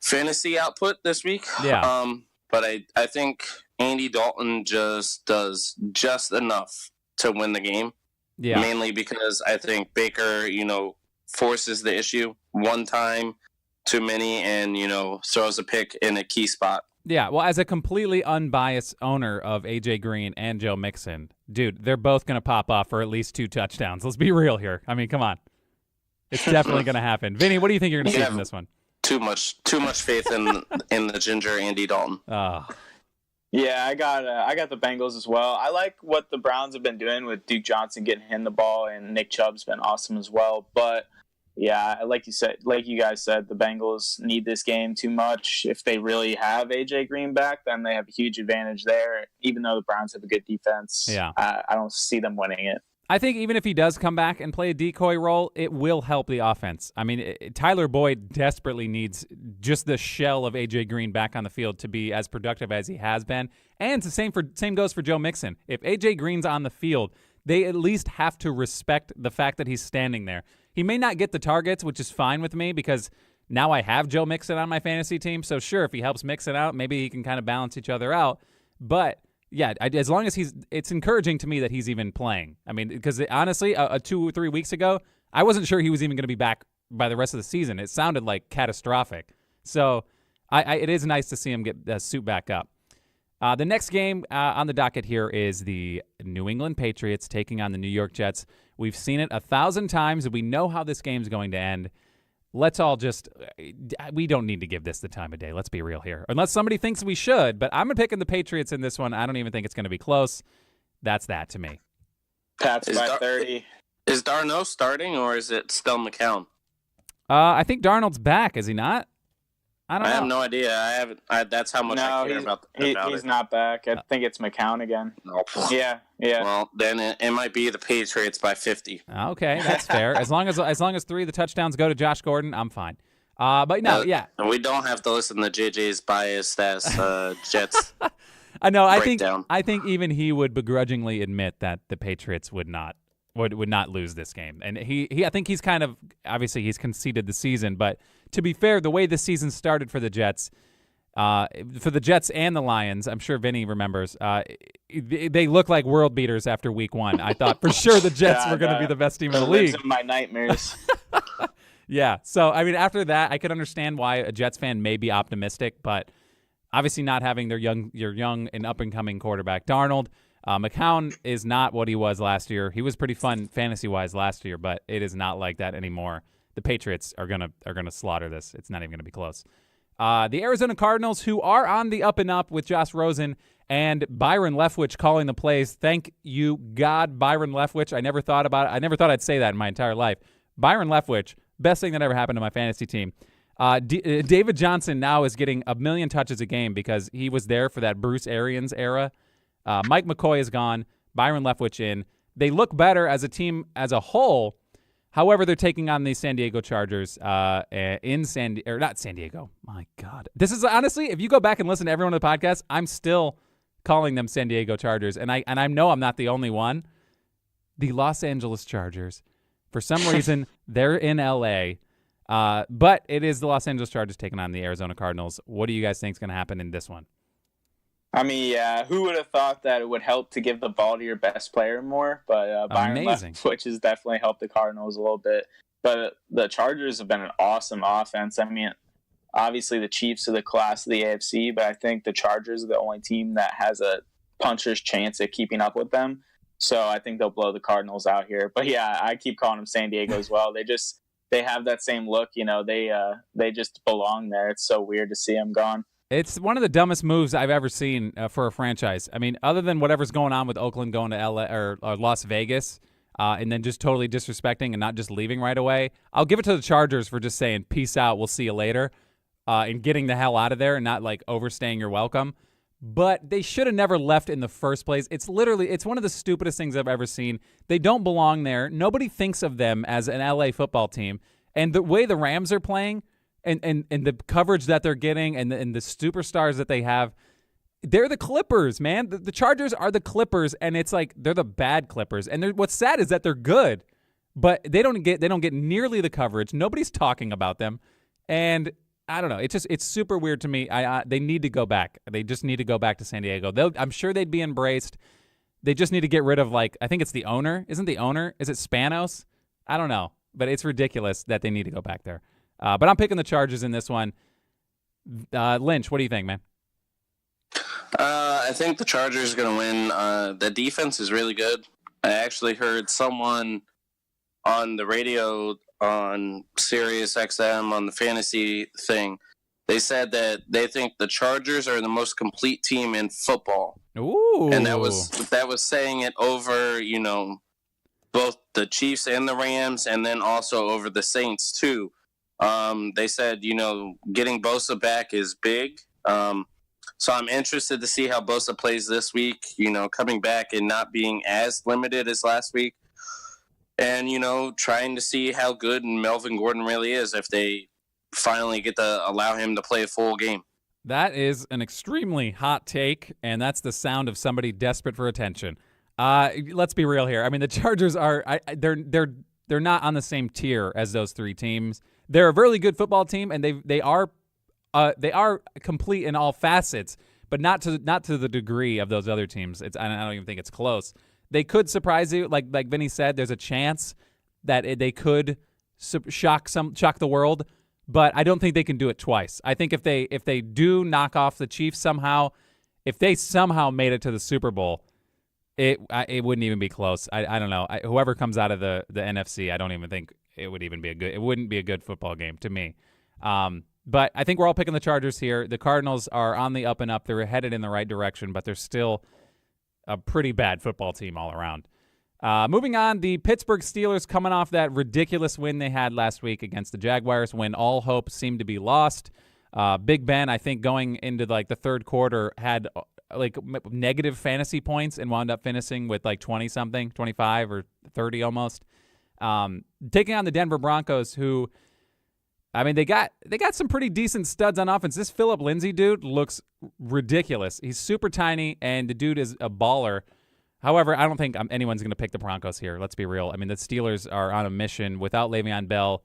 fantasy output this week. Yeah. But I think Andy Dalton just does just enough to win the game. Yeah. Mainly because I think Baker, forces the issue one time too many and, throws a pick in a key spot. Yeah, well, as a completely unbiased owner of A.J. Green and Joe Mixon, dude, they're both going to pop off for at least 2 touchdowns. Let's be real here. I mean, come on. It's definitely going to happen. Vinny, what do you think you're going to see from this one? Too much faith in the ginger Andy Dalton. Oh. Yeah, I got the Bengals as well. I like what the Browns have been doing with Duke Johnson getting him the ball, and Nick Chubb's been awesome as well. But yeah, like you guys said, the Bengals need this game too much. If they really have AJ Green back, then they have a huge advantage there. Even though the Browns have a good defense, yeah, I don't see them winning it. I think even if he does come back and play a decoy role, it will help the offense. I mean, Tyler Boyd desperately needs just the shell of A.J. Green back on the field to be as productive as he has been. And the same goes for Joe Mixon. If A.J. Green's on the field, they at least have to respect the fact that he's standing there. He may not get the targets, which is fine with me because now I have Joe Mixon on my fantasy team. So sure, if he helps Mixon out, maybe he can kind of balance each other out. But yeah, as long as it's encouraging to me that he's even playing. I mean, because honestly, 2 or 3 weeks ago, I wasn't sure he was even going to be back by the rest of the season. It sounded like catastrophic. So it is nice to see him get the suit back up. The next game on the docket here is the New England Patriots taking on the New York Jets. We've seen it 1,000 times, and we know how this game's going to end. Let's all we don't need to give this the time of day. Let's be real here. Unless somebody thinks we should, but I'm picking the Patriots in this one. I don't even think it's going to be close. That's that to me. Pats by 30. Is Darno starting, or is it still McCown? I think Darnold's back, is he not? I have no idea. I haven't. That's how much I care about it. He's not back. I think it's McCown again. Nope. Yeah. Well, then it might be the Patriots by 50. Okay, that's fair. As long as 3 of the touchdowns go to Josh Gordon, I'm fine. But no, yeah. And we don't have to listen to JJ's biased ass Jets. I know. I think even he would begrudgingly admit that the Patriots would not lose this game. And I think he's kind of, obviously he's conceded the season, but to be fair, the way the season started for the Jets and the Lions, I'm sure Vinny remembers, they look like world beaters after week 1. I thought for sure the Jets were going to be the best team in the league. Lives in my nightmares. Yeah. So, I mean, after that, I could understand why a Jets fan may be optimistic, but obviously not having your young and up-and-coming quarterback, Darnold. McCown is not what he was last year. He was pretty fun fantasy-wise last year, but it is not like that anymore. The Patriots are gonna slaughter this. It's not even gonna be close. The Arizona Cardinals, who are on the up and up with Josh Rosen and Byron Leftwich calling the plays. Thank you, God, Byron Leftwich. I never thought about it. I never thought I'd say that in my entire life. Byron Leftwich, best thing that ever happened to my fantasy team. David Johnson now is getting 1 million touches a game because he was there for that Bruce Arians era. Mike McCoy is gone. Byron Leftwich in. They look better as a team as a whole, However, they're taking on the San Diego Chargers not San Diego. My God. This is honestly, if you go back and listen to everyone on the podcast, I'm still calling them San Diego Chargers. And I know I'm not the only one. The Los Angeles Chargers. For some reason, they're in L.A., but it is the Los Angeles Chargers taking on the Arizona Cardinals. What do you guys think is going to happen in this one? I mean, yeah, who would have thought that it would help to give the ball to your best player more? But Byron Leftwich has definitely helped the Cardinals a little bit. But the Chargers have been an awesome offense. I mean, obviously the Chiefs are the class of the AFC, but I think the Chargers are the only team that has a puncher's chance at keeping up with them. So I think they'll blow the Cardinals out here. But yeah, I keep calling them San Diego as well. They have that same look. You know, they just belong there. It's so weird to see them gone. It's one of the dumbest moves I've ever seen for a franchise. I mean, other than whatever's going on with Oakland going to LA or Las Vegas, and then just totally disrespecting and not just leaving right away. I'll give it to the Chargers for just saying, peace out, we'll see you later, and getting the hell out of there and not like overstaying your welcome. But they should have never left in the first place. It's one of the stupidest things I've ever seen. They don't belong there. Nobody thinks of them as an LA football team. And the way the Rams are playing and the coverage that they're getting and the superstars that they have, they're the Clippers, man. The Chargers are the Clippers, and it's like they're the bad Clippers. And what's sad is that they're good, but they don't get nearly the coverage. Nobody's talking about them. And I don't know. It's super weird to me. They need to go back. They just need to go back to San Diego. I'm sure they'd be embraced. They just need to get rid of, like, I think it's the owner. Isn't the owner? Is it Spanos? I don't know. But it's ridiculous that they need to go back there. But I'm picking the Chargers in this one. Lynch, what do you think, man? I think the Chargers are going to win. The defense is really good. I actually heard someone on the radio on Sirius XM on the fantasy thing. They said that they think the Chargers are the most complete team in football. Ooh. And that was saying it over, you know, both the Chiefs and the Rams, and then also over the Saints too. They said, you know, getting Bosa back is big. So I'm interested to see how Bosa plays this week, you know, coming back and not being as limited as last week. And, you know, trying to see how good Melvin Gordon really is if they finally get to allow him to play a full game. That is an extremely hot take, and that's the sound of somebody desperate for attention. Let's be real here. I mean, the Chargers they're not on the same tier as those three teams. They're a really good football team, and they are complete in all facets, but not to the degree of those other teams. I don't even think it's close. They could surprise you, like Vinny said. There's a chance that they could shock the world, but I don't think they can do it twice. I think if they do knock off the Chiefs somehow, if they somehow made it to the Super Bowl, it wouldn't even be close. I don't know. Whoever comes out of the NFC, I don't even think it would even be it wouldn't be a good football game to me. But I think we're all picking the Chargers here. The Cardinals are on the up and up. They're headed in the right direction, but they're still a pretty bad football team all around. Moving on, the Pittsburgh Steelers coming off that ridiculous win they had last week against the Jaguars when all hope seemed to be lost. Big Ben, I think, going into like the third quarter had like negative fantasy points and wound up finishing with like 20-something, 25 or 30 almost. Taking on the Denver Broncos, who, I mean, they got some pretty decent studs on offense. This Phillip Lindsay dude looks ridiculous. He's super tiny, and the dude is a baller. However, I don't think anyone's going to pick the Broncos here. Let's be real. I mean, the Steelers are on a mission without Le'Veon Bell.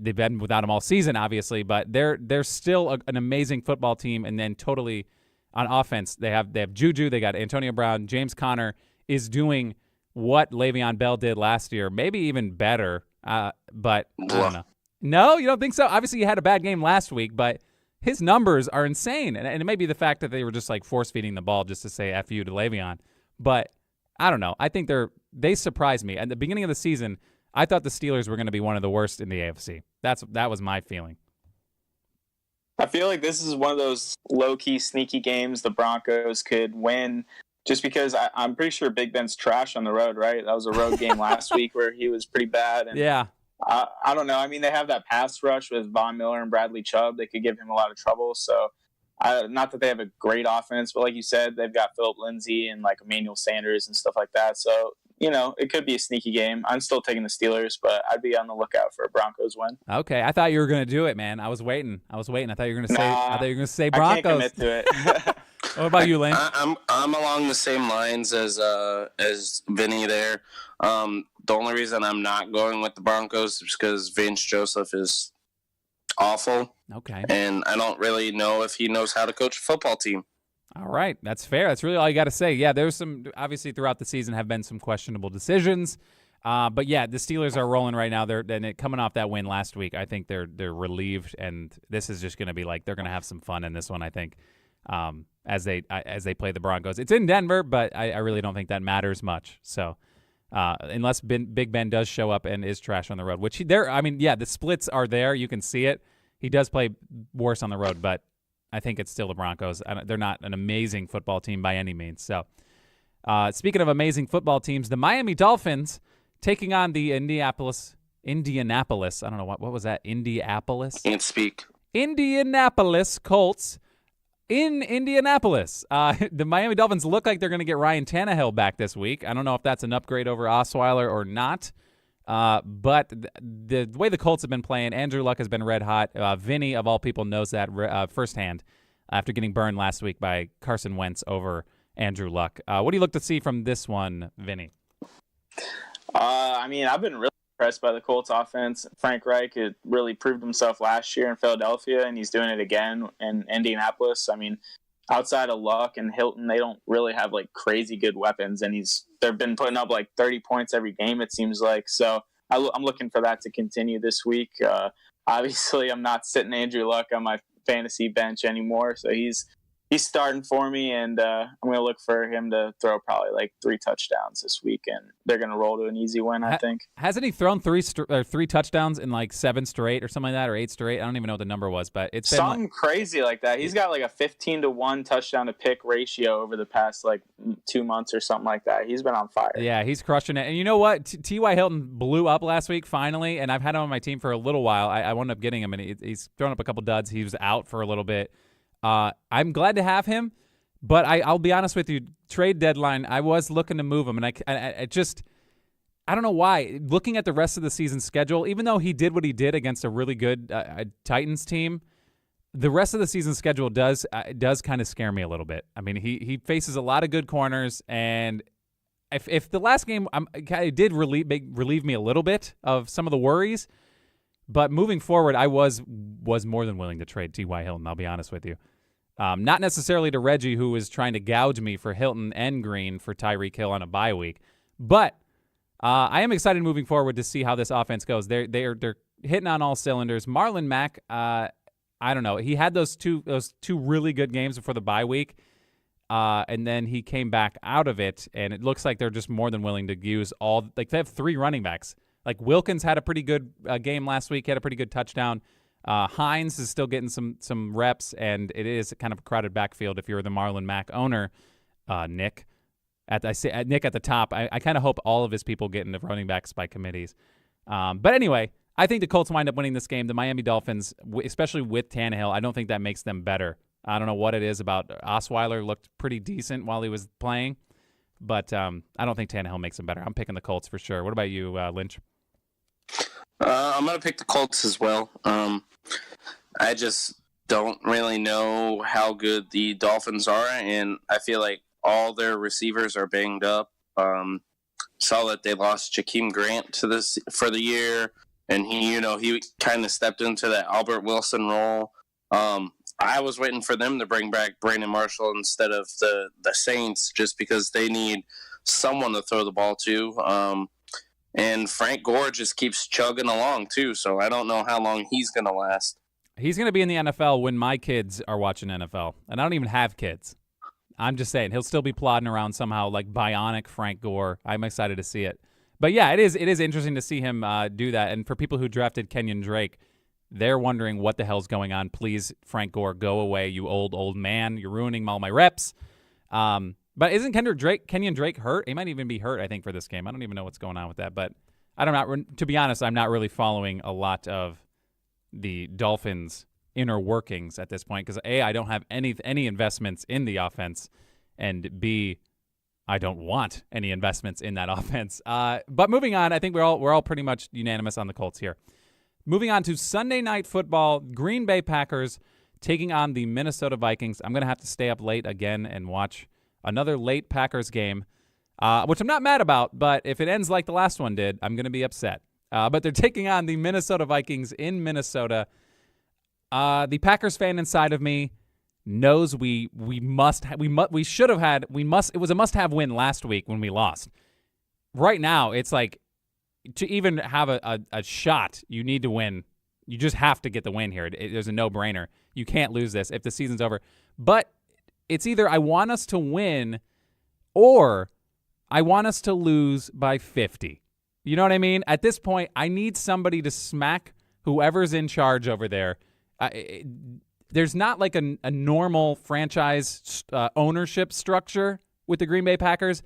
They've been without him all season, obviously, but they're still an amazing football team. And then totally on offense, they have Juju, they got Antonio Brown, James Conner is doing what Le'Veon Bell did last year, maybe even better. But I don't know. No, you don't think so? Obviously, he had a bad game last week, but his numbers are insane. And it may be the fact that they were just like force-feeding the ball just to say F you to Le'Veon. But I don't know. I think they surprised me. At the beginning of the season, I thought the Steelers were going to be one of the worst in the AFC. That was my feeling. I feel like this is one of those low-key, sneaky games the Broncos could win just because I'm pretty sure Big Ben's trash on the road, right? That was a road game last week where he was pretty bad. And yeah. I don't know. I mean, they have that pass rush with Von Miller and Bradley Chubb. They could give him a lot of trouble. So, not that they have a great offense, but like you said, they've got Phillip Lindsay and like Emmanuel Sanders and stuff like that. So, it could be a sneaky game. I'm still taking the Steelers, but I'd be on the lookout for a Broncos win. Okay, I thought you were going to do it, man. I was waiting. I thought you were going to say. I thought you were going to say I Broncos. can't commit to it. What about you, Lynch? I'm along the same lines as Vinny there. The only reason I'm not going with the Broncos is because Vince Joseph is awful. Okay. And I don't really know if he knows how to coach a football team. All right, that's fair. That's really all you got to say. Yeah, there's some, obviously throughout the season have been some questionable decisions. But yeah, the Steelers are rolling right now. They're coming off that win last week. I think they're relieved, and this is just going to be like they're going to have some fun in this one, I think, as they play the Broncos. It's in Denver, but I really don't think that matters much. So unless Big Ben does show up and is trash on the road, which the splits are there. You can see it. He does play worse on the road, but I think it's still the Broncos. They're not an amazing football team by any means. So speaking of amazing football teams, the Miami Dolphins taking on the Indianapolis. I don't know, what was that? Indianapolis? Can't speak. Indianapolis Colts in Indianapolis. The Miami Dolphins look like they're going to get Ryan Tannehill back this week. I don't know if that's an upgrade over Osweiler or not. But the way the Colts have been playing, Andrew Luck has been red hot. Vinny, of all people, knows that firsthand after getting burned last week by Carson Wentz over Andrew Luck. What do you look to see from this one, Vinny? I've been really impressed by the Colts offense. Frank Reich had really proved himself last year in Philadelphia, and he's doing it again in Indianapolis. Outside of Luck and Hilton, they don't really have like crazy good weapons, and they've been putting up like 30 points every game, it seems like. So I'm looking for that to continue this week. Obviously, I'm not sitting Andrew Luck on my fantasy bench anymore, so he's starting for me, and I'm going to look for him to throw probably like 3 touchdowns this week, and they're going to roll to an easy win, I think. Hasn't he thrown 3 touchdowns in like 7 straight or something like that, or 8 straight? I don't even know what the number was, but it's been something crazy like that. He's got like a 15-to-1 touchdown to pick ratio over the past like 2 months or something like that. He's been on fire. Yeah, he's crushing it. And you know what? T.Y. Hilton blew up last week finally, and I've had him on my team for a little while. I wound up getting him, and he's thrown up a couple duds. He was out for a little bit. I'm glad to have him, but I'll be honest with you. Trade deadline, I was looking to move him, and I don't know why. Looking at the rest of the season schedule, even though he did what he did against a really good Titans team, the rest of the season schedule does kind of scare me a little bit. I mean, he faces a lot of good corners, and if the last game it did relieve me a little bit of some of the worries. But moving forward, I was more than willing to trade T.Y. Hilton, I'll be honest with you. Not necessarily to Reggie, who was trying to gouge me for Hilton and Green for Tyreek Hill on a bye week. But I am excited moving forward to see how this offense goes. They're hitting on all cylinders. Marlon Mack, I don't know. He had those two really good games before the bye week, and then he came back out of it, and it looks like they're just more than willing to use all – like they have 3 running backs. Like Wilkins had a pretty good game last week. He had a pretty good touchdown. Hines is still getting some reps, and it is kind of a crowded backfield if you're the Marlon Mack owner, Nick. Nick at the top. I kind of hope all of his people get into running backs by committees. But anyway, I think the Colts wind up winning this game. The Miami Dolphins, especially with Tannehill, I don't think that makes them better. I don't know what it is about Osweiler. Looked pretty decent while he was playing, but I don't think Tannehill makes them better. I'm picking the Colts for sure. What about you, Lynch? I'm going to pick the Colts as well. I just don't really know how good the Dolphins are, and I feel like all their receivers are banged up. Saw that they lost Jakeem Grant for the year, and he kind of stepped into that Albert Wilson role. I was waiting for them to bring back Brandon Marshall instead of the Saints, just because they need someone to throw the ball to. And Frank Gore just keeps chugging along, too, so I don't know how long he's going to last. He's going to be in the NFL when my kids are watching NFL, and I don't even have kids. I'm just saying, he'll still be plodding around somehow like bionic Frank Gore. I'm excited to see it. But, yeah, it is interesting to see him do that. And for people who drafted Kenyon Drake, they're wondering what the hell's going on. Please, Frank Gore, go away, you old man. You're ruining all my reps. But isn't Kenyon Drake hurt? He might even be hurt, I think, for this game. I don't even know what's going on with that. But I don't know. To be honest, I'm not really following a lot of the Dolphins' inner workings at this point because, A, I don't have any investments in the offense, and B, I don't want any investments in that offense. But moving on, I think we're all pretty much unanimous on the Colts here. Moving on to Sunday Night Football, Green Bay Packers taking on the Minnesota Vikings. I'm going to have to stay up late again and watch another late Packers game, which I'm not mad about, but if it ends like the last one did, I'm going to be upset. But they're taking on the Minnesota Vikings in Minnesota. The Packers fan inside of me knows it was a must-have win last week when we lost. Right now, it's like, to even have a shot, you need to win. You just have to get the win here. There's a no-brainer. You can't lose this if the season's over. But it's either I want us to win or I want us to lose by 50. You know what I mean? At this point, I need somebody to smack whoever's in charge over there. There's not like a normal franchise ownership structure with the Green Bay Packers.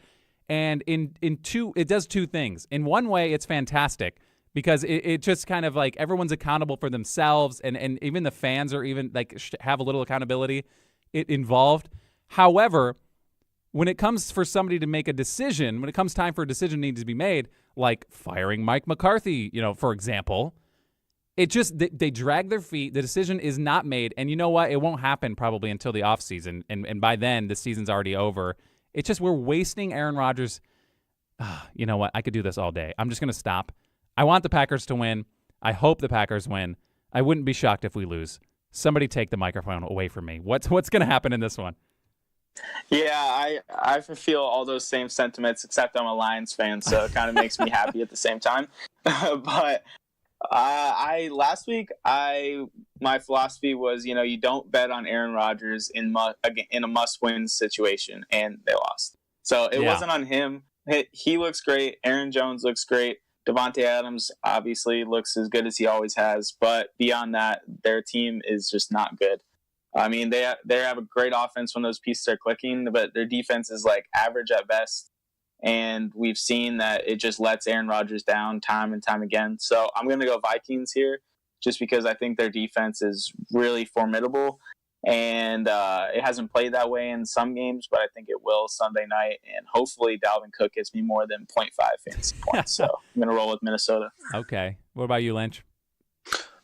And it does two things. In one way, it's fantastic because it just kind of like everyone's accountable for themselves, and even the fans are even like have a little accountability involved. However, when it comes for somebody to make a decision, when it comes time for a decision needs to be made, like firing Mike McCarthy, for example, it just they drag their feet. The decision is not made, and you know what? It won't happen probably until the offseason, and by then the season's already over. It's just we're wasting Aaron Rodgers. You know what? I could do this all day. I'm just going to stop. I want the Packers to win. I hope the Packers win. I wouldn't be shocked if we lose. Somebody take the microphone away from me. What's going to happen in this one? Yeah, I feel all those same sentiments, except I'm a Lions fan, so it kind of makes me happy at the same time. But last week my philosophy was, you don't bet on Aaron Rodgers in a must-win situation, and they lost. So it wasn't on him. He looks great. Aaron Jones looks great. Devontae Adams obviously looks as good as he always has, but beyond that, their team is just not good. I mean, they have a great offense when those pieces are clicking, but their defense is like average at best. And we've seen that it just lets Aaron Rodgers down time and time again. So I'm going to go Vikings here just because I think their defense is really formidable. And it hasn't played that way in some games, but I think it will Sunday night. And hopefully Dalvin Cook gets me more than 0.5 fantasy points. So I'm going to roll with Minnesota. Okay. What about you, Lynch?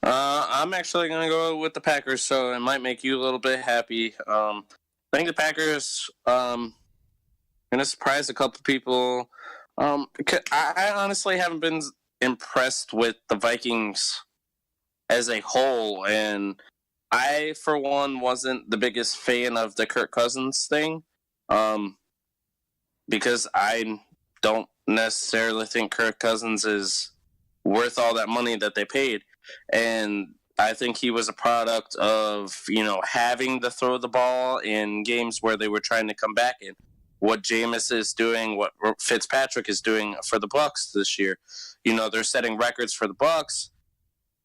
I'm actually going to go with the Packers, so it might make you a little bit happy. I think the Packers going to surprise a couple people. I honestly haven't been impressed with the Vikings as a whole, and I, for one, wasn't the biggest fan of the Kirk Cousins thing, because I don't necessarily think Kirk Cousins is worth all that money that they paid. And I think he was a product of, having to throw the ball in games where they were trying to come back in. What Jameis is doing, what Fitzpatrick is doing for the Bucs this year. They're setting records for the Bucs,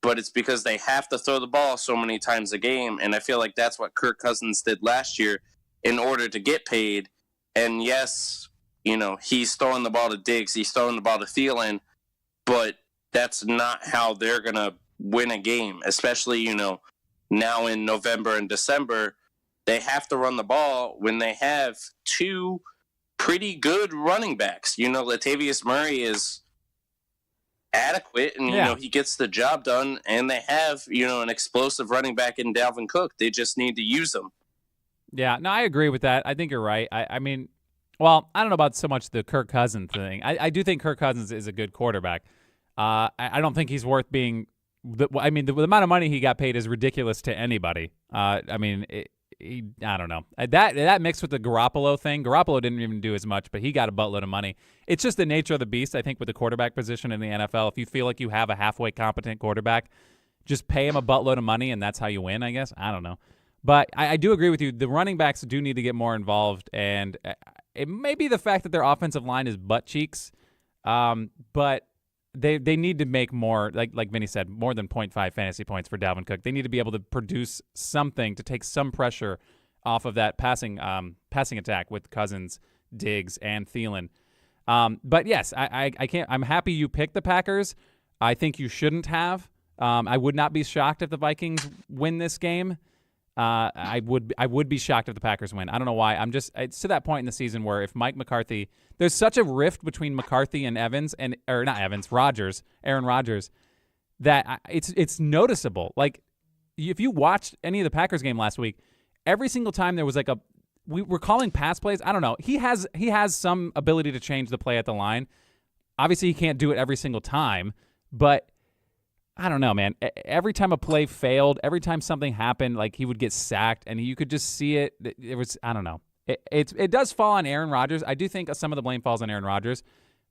but it's because they have to throw the ball so many times a game. And I feel like that's what Kirk Cousins did last year in order to get paid. And yes, he's throwing the ball to Diggs, he's throwing the ball to Thielen, but that's not how they're going to win a game, especially, now in November and December. They have to run the ball when they have two pretty good running backs. Latavius Murray is adequate, and, he gets the job done, and they have, an explosive running back in Dalvin Cook. They just need to use him. Yeah, no, I agree with that. I think you're right. I mean, well, I don't know about so much the Kirk Cousins thing. I do think Kirk Cousins is a good quarterback. I don't think he's worth being the amount of money he got paid is ridiculous to anybody. I don't know. That mixed with the Garoppolo thing. Garoppolo didn't even do as much, but he got a buttload of money. It's just the nature of the beast, I think, with the quarterback position in the NFL. If you feel like you have a halfway competent quarterback, just pay him a buttload of money, and that's how you win, I guess. I don't know. But I do agree with you. The running backs do need to get more involved, and it may be the fact that their offensive line is butt cheeks, but they need to make more, like Vinny said, more than 0.5 fantasy points for Dalvin Cook. They need to be able to produce something to take some pressure off of that passing attack with Cousins, Diggs, and Thielen. But yes, I can't. I'm happy you picked the Packers. I think you shouldn't have. I would not be shocked if the Vikings win this game. I would be shocked if the Packers win. I don't know why. It's to that point in the season where if Mike McCarthy, there's such a rift between McCarthy and Rodgers, Aaron Rodgers, that it's noticeable. Like, if you watched any of the Packers game last week, every single time there was like we were calling pass plays. I don't know. He has some ability to change the play at the line. Obviously, he can't do it every single time, but I don't know, man. Every time a play failed, every time something happened, like he would get sacked, and you could just see it. It was, I don't know. It does fall on Aaron Rodgers. I do think some of the blame falls on Aaron Rodgers,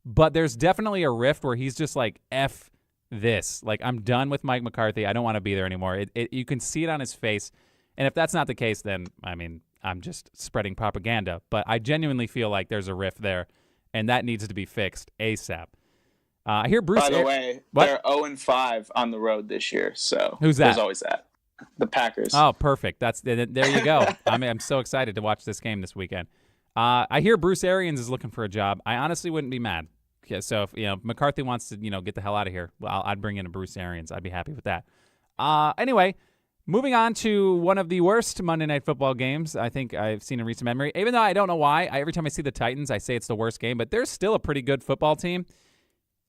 but there's definitely a rift where he's just like, F this. Like, I'm done with Mike McCarthy. I don't want to be there anymore. You can see it on his face, and if that's not the case, then, I mean, I'm just spreading propaganda. But I genuinely feel like there's a rift there, and that needs to be fixed ASAP. I hear Bruce. By the way, they're 0-5 on the road this year, so who's that? There's always that. The Packers. Oh, perfect. There you go. I'm so excited to watch this game this weekend. I hear Bruce Arians is looking for a job. I honestly wouldn't be mad. Okay, so if McCarthy wants to get the hell out of here, well, I'd bring in a Bruce Arians. I'd be happy with that. Anyway, moving on to one of the worst Monday Night Football games I think I've seen in recent memory. Even though I don't know why, every time I see the Titans, I say it's the worst game, but they're still a pretty good football team.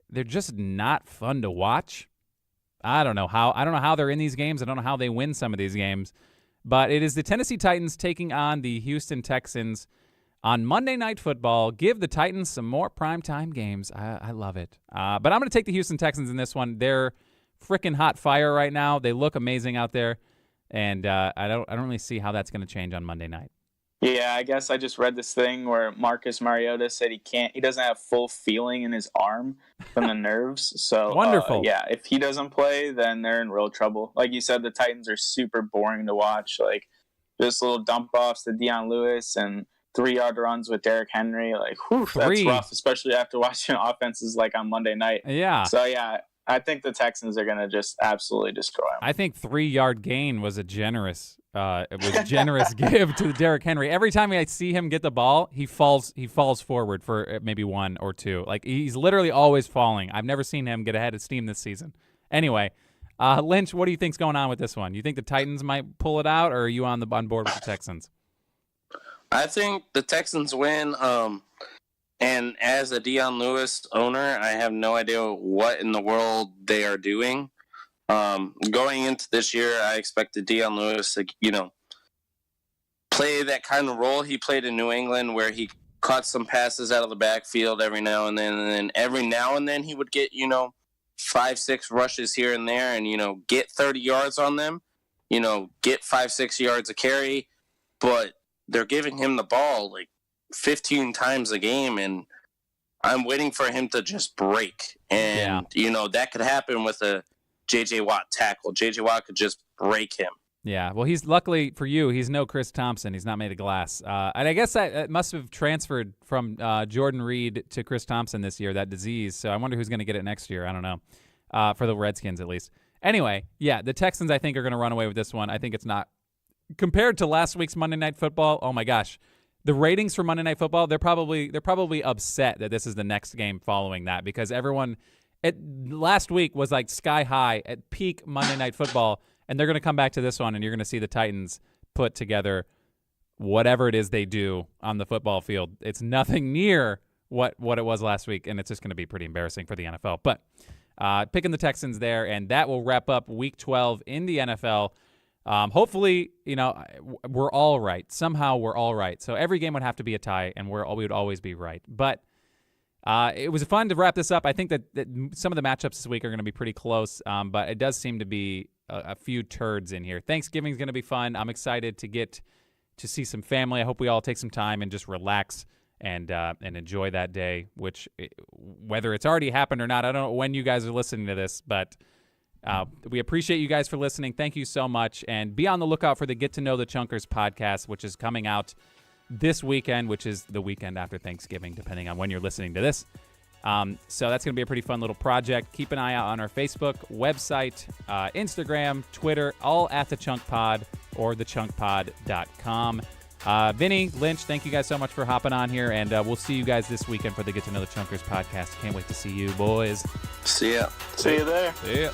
They're just not fun to watch. I don't know how they're in these games. I don't know how they win some of these games. But it is the Tennessee Titans taking on the Houston Texans on Monday Night Football. Give the Titans some more primetime games. I love it. But I'm going to take the Houston Texans in this one. They're freaking hot fire right now. They look amazing out there. And I don't really see how that's going to change on Monday night. Yeah, I guess I just read this thing where Marcus Mariota said he doesn't have full feeling in his arm from the nerves. So wonderful. Yeah, if he doesn't play, then they're in real trouble. Like you said, the Titans are super boring to watch. Like, just little dump offs to Deion Lewis and 3-yard runs with Derrick Henry. Like, whew, that's rough, especially after watching offenses like on Monday night. Yeah. So yeah, I think the Texans are going to just absolutely destroy them. I think 3-yard gain was a generous give to Derrick Henry. Every time I see him get the ball, he falls forward for maybe 1 or 2. Like, he's literally always falling. I've never seen him get ahead of steam this season. Anyway, Lynch, what do you think's going on with this one? You think the Titans might pull it out, or are you on board with the Texans? I think the Texans win. And as a Deion Lewis owner, I have no idea what in the world they are doing. Going into this year, I expected Deion Lewis to, play that kind of role he played in New England, where he caught some passes out of the backfield every now and then, and every now and then he would get, 5-6 rushes here and there, and get 30 yards on them, get 5-6 yards a carry, but they're giving him the ball like 15 times a game, and I'm waiting for him to just break. And, that could happen with a J.J. Watt tackle. J.J. Watt could just break him. Yeah, well, he's luckily for you, he's no Chris Thompson. He's not made of glass. And I guess that must have transferred from Jordan Reed to Chris Thompson this year, that disease. So I wonder who's going to get it next year. I don't know, for the Redskins at least. Anyway, yeah, the Texans, I think, are going to run away with this one. I think it's not. Compared to last week's Monday Night Football, oh my gosh. The ratings for Monday Night Football, they're probably upset that this is the next game following that, because everyone last week was like sky high at peak Monday Night Football, and they're going to come back to this one, and you're going to see the Titans put together whatever it is they do on the football field. It's nothing near what it was last week, and it's just going to be pretty embarrassing for the NFL. But picking the Texans there, and that will wrap up Week 12 in the NFL. Hopefully, we're all right. Somehow we're all right. So every game would have to be a tie, and we would always be right. But it was fun to wrap this up. I think that some of the matchups this week are going to be pretty close, but it does seem to be a few turds in here. Thanksgiving's going to be fun. I'm excited to get to see some family. I hope we all take some time and just relax and enjoy that day, which, whether it's already happened or not, I don't know when you guys are listening to this, but we appreciate you guys for listening. Thank you so much. And be on the lookout for the Get to Know the Chunkers podcast, which is coming out this weekend, which is the weekend after Thanksgiving, depending on when you're listening to this. So that's going to be a pretty fun little project. Keep an eye out on our Facebook, website, Instagram, Twitter, all at The Chunk Pod or thechunkpod.com. Vinny, Lynch, thank you guys so much for hopping on here, and we'll see you guys this weekend for the Get to Know the Chunkers podcast. Can't wait to see you, boys. See ya. See you there. See ya.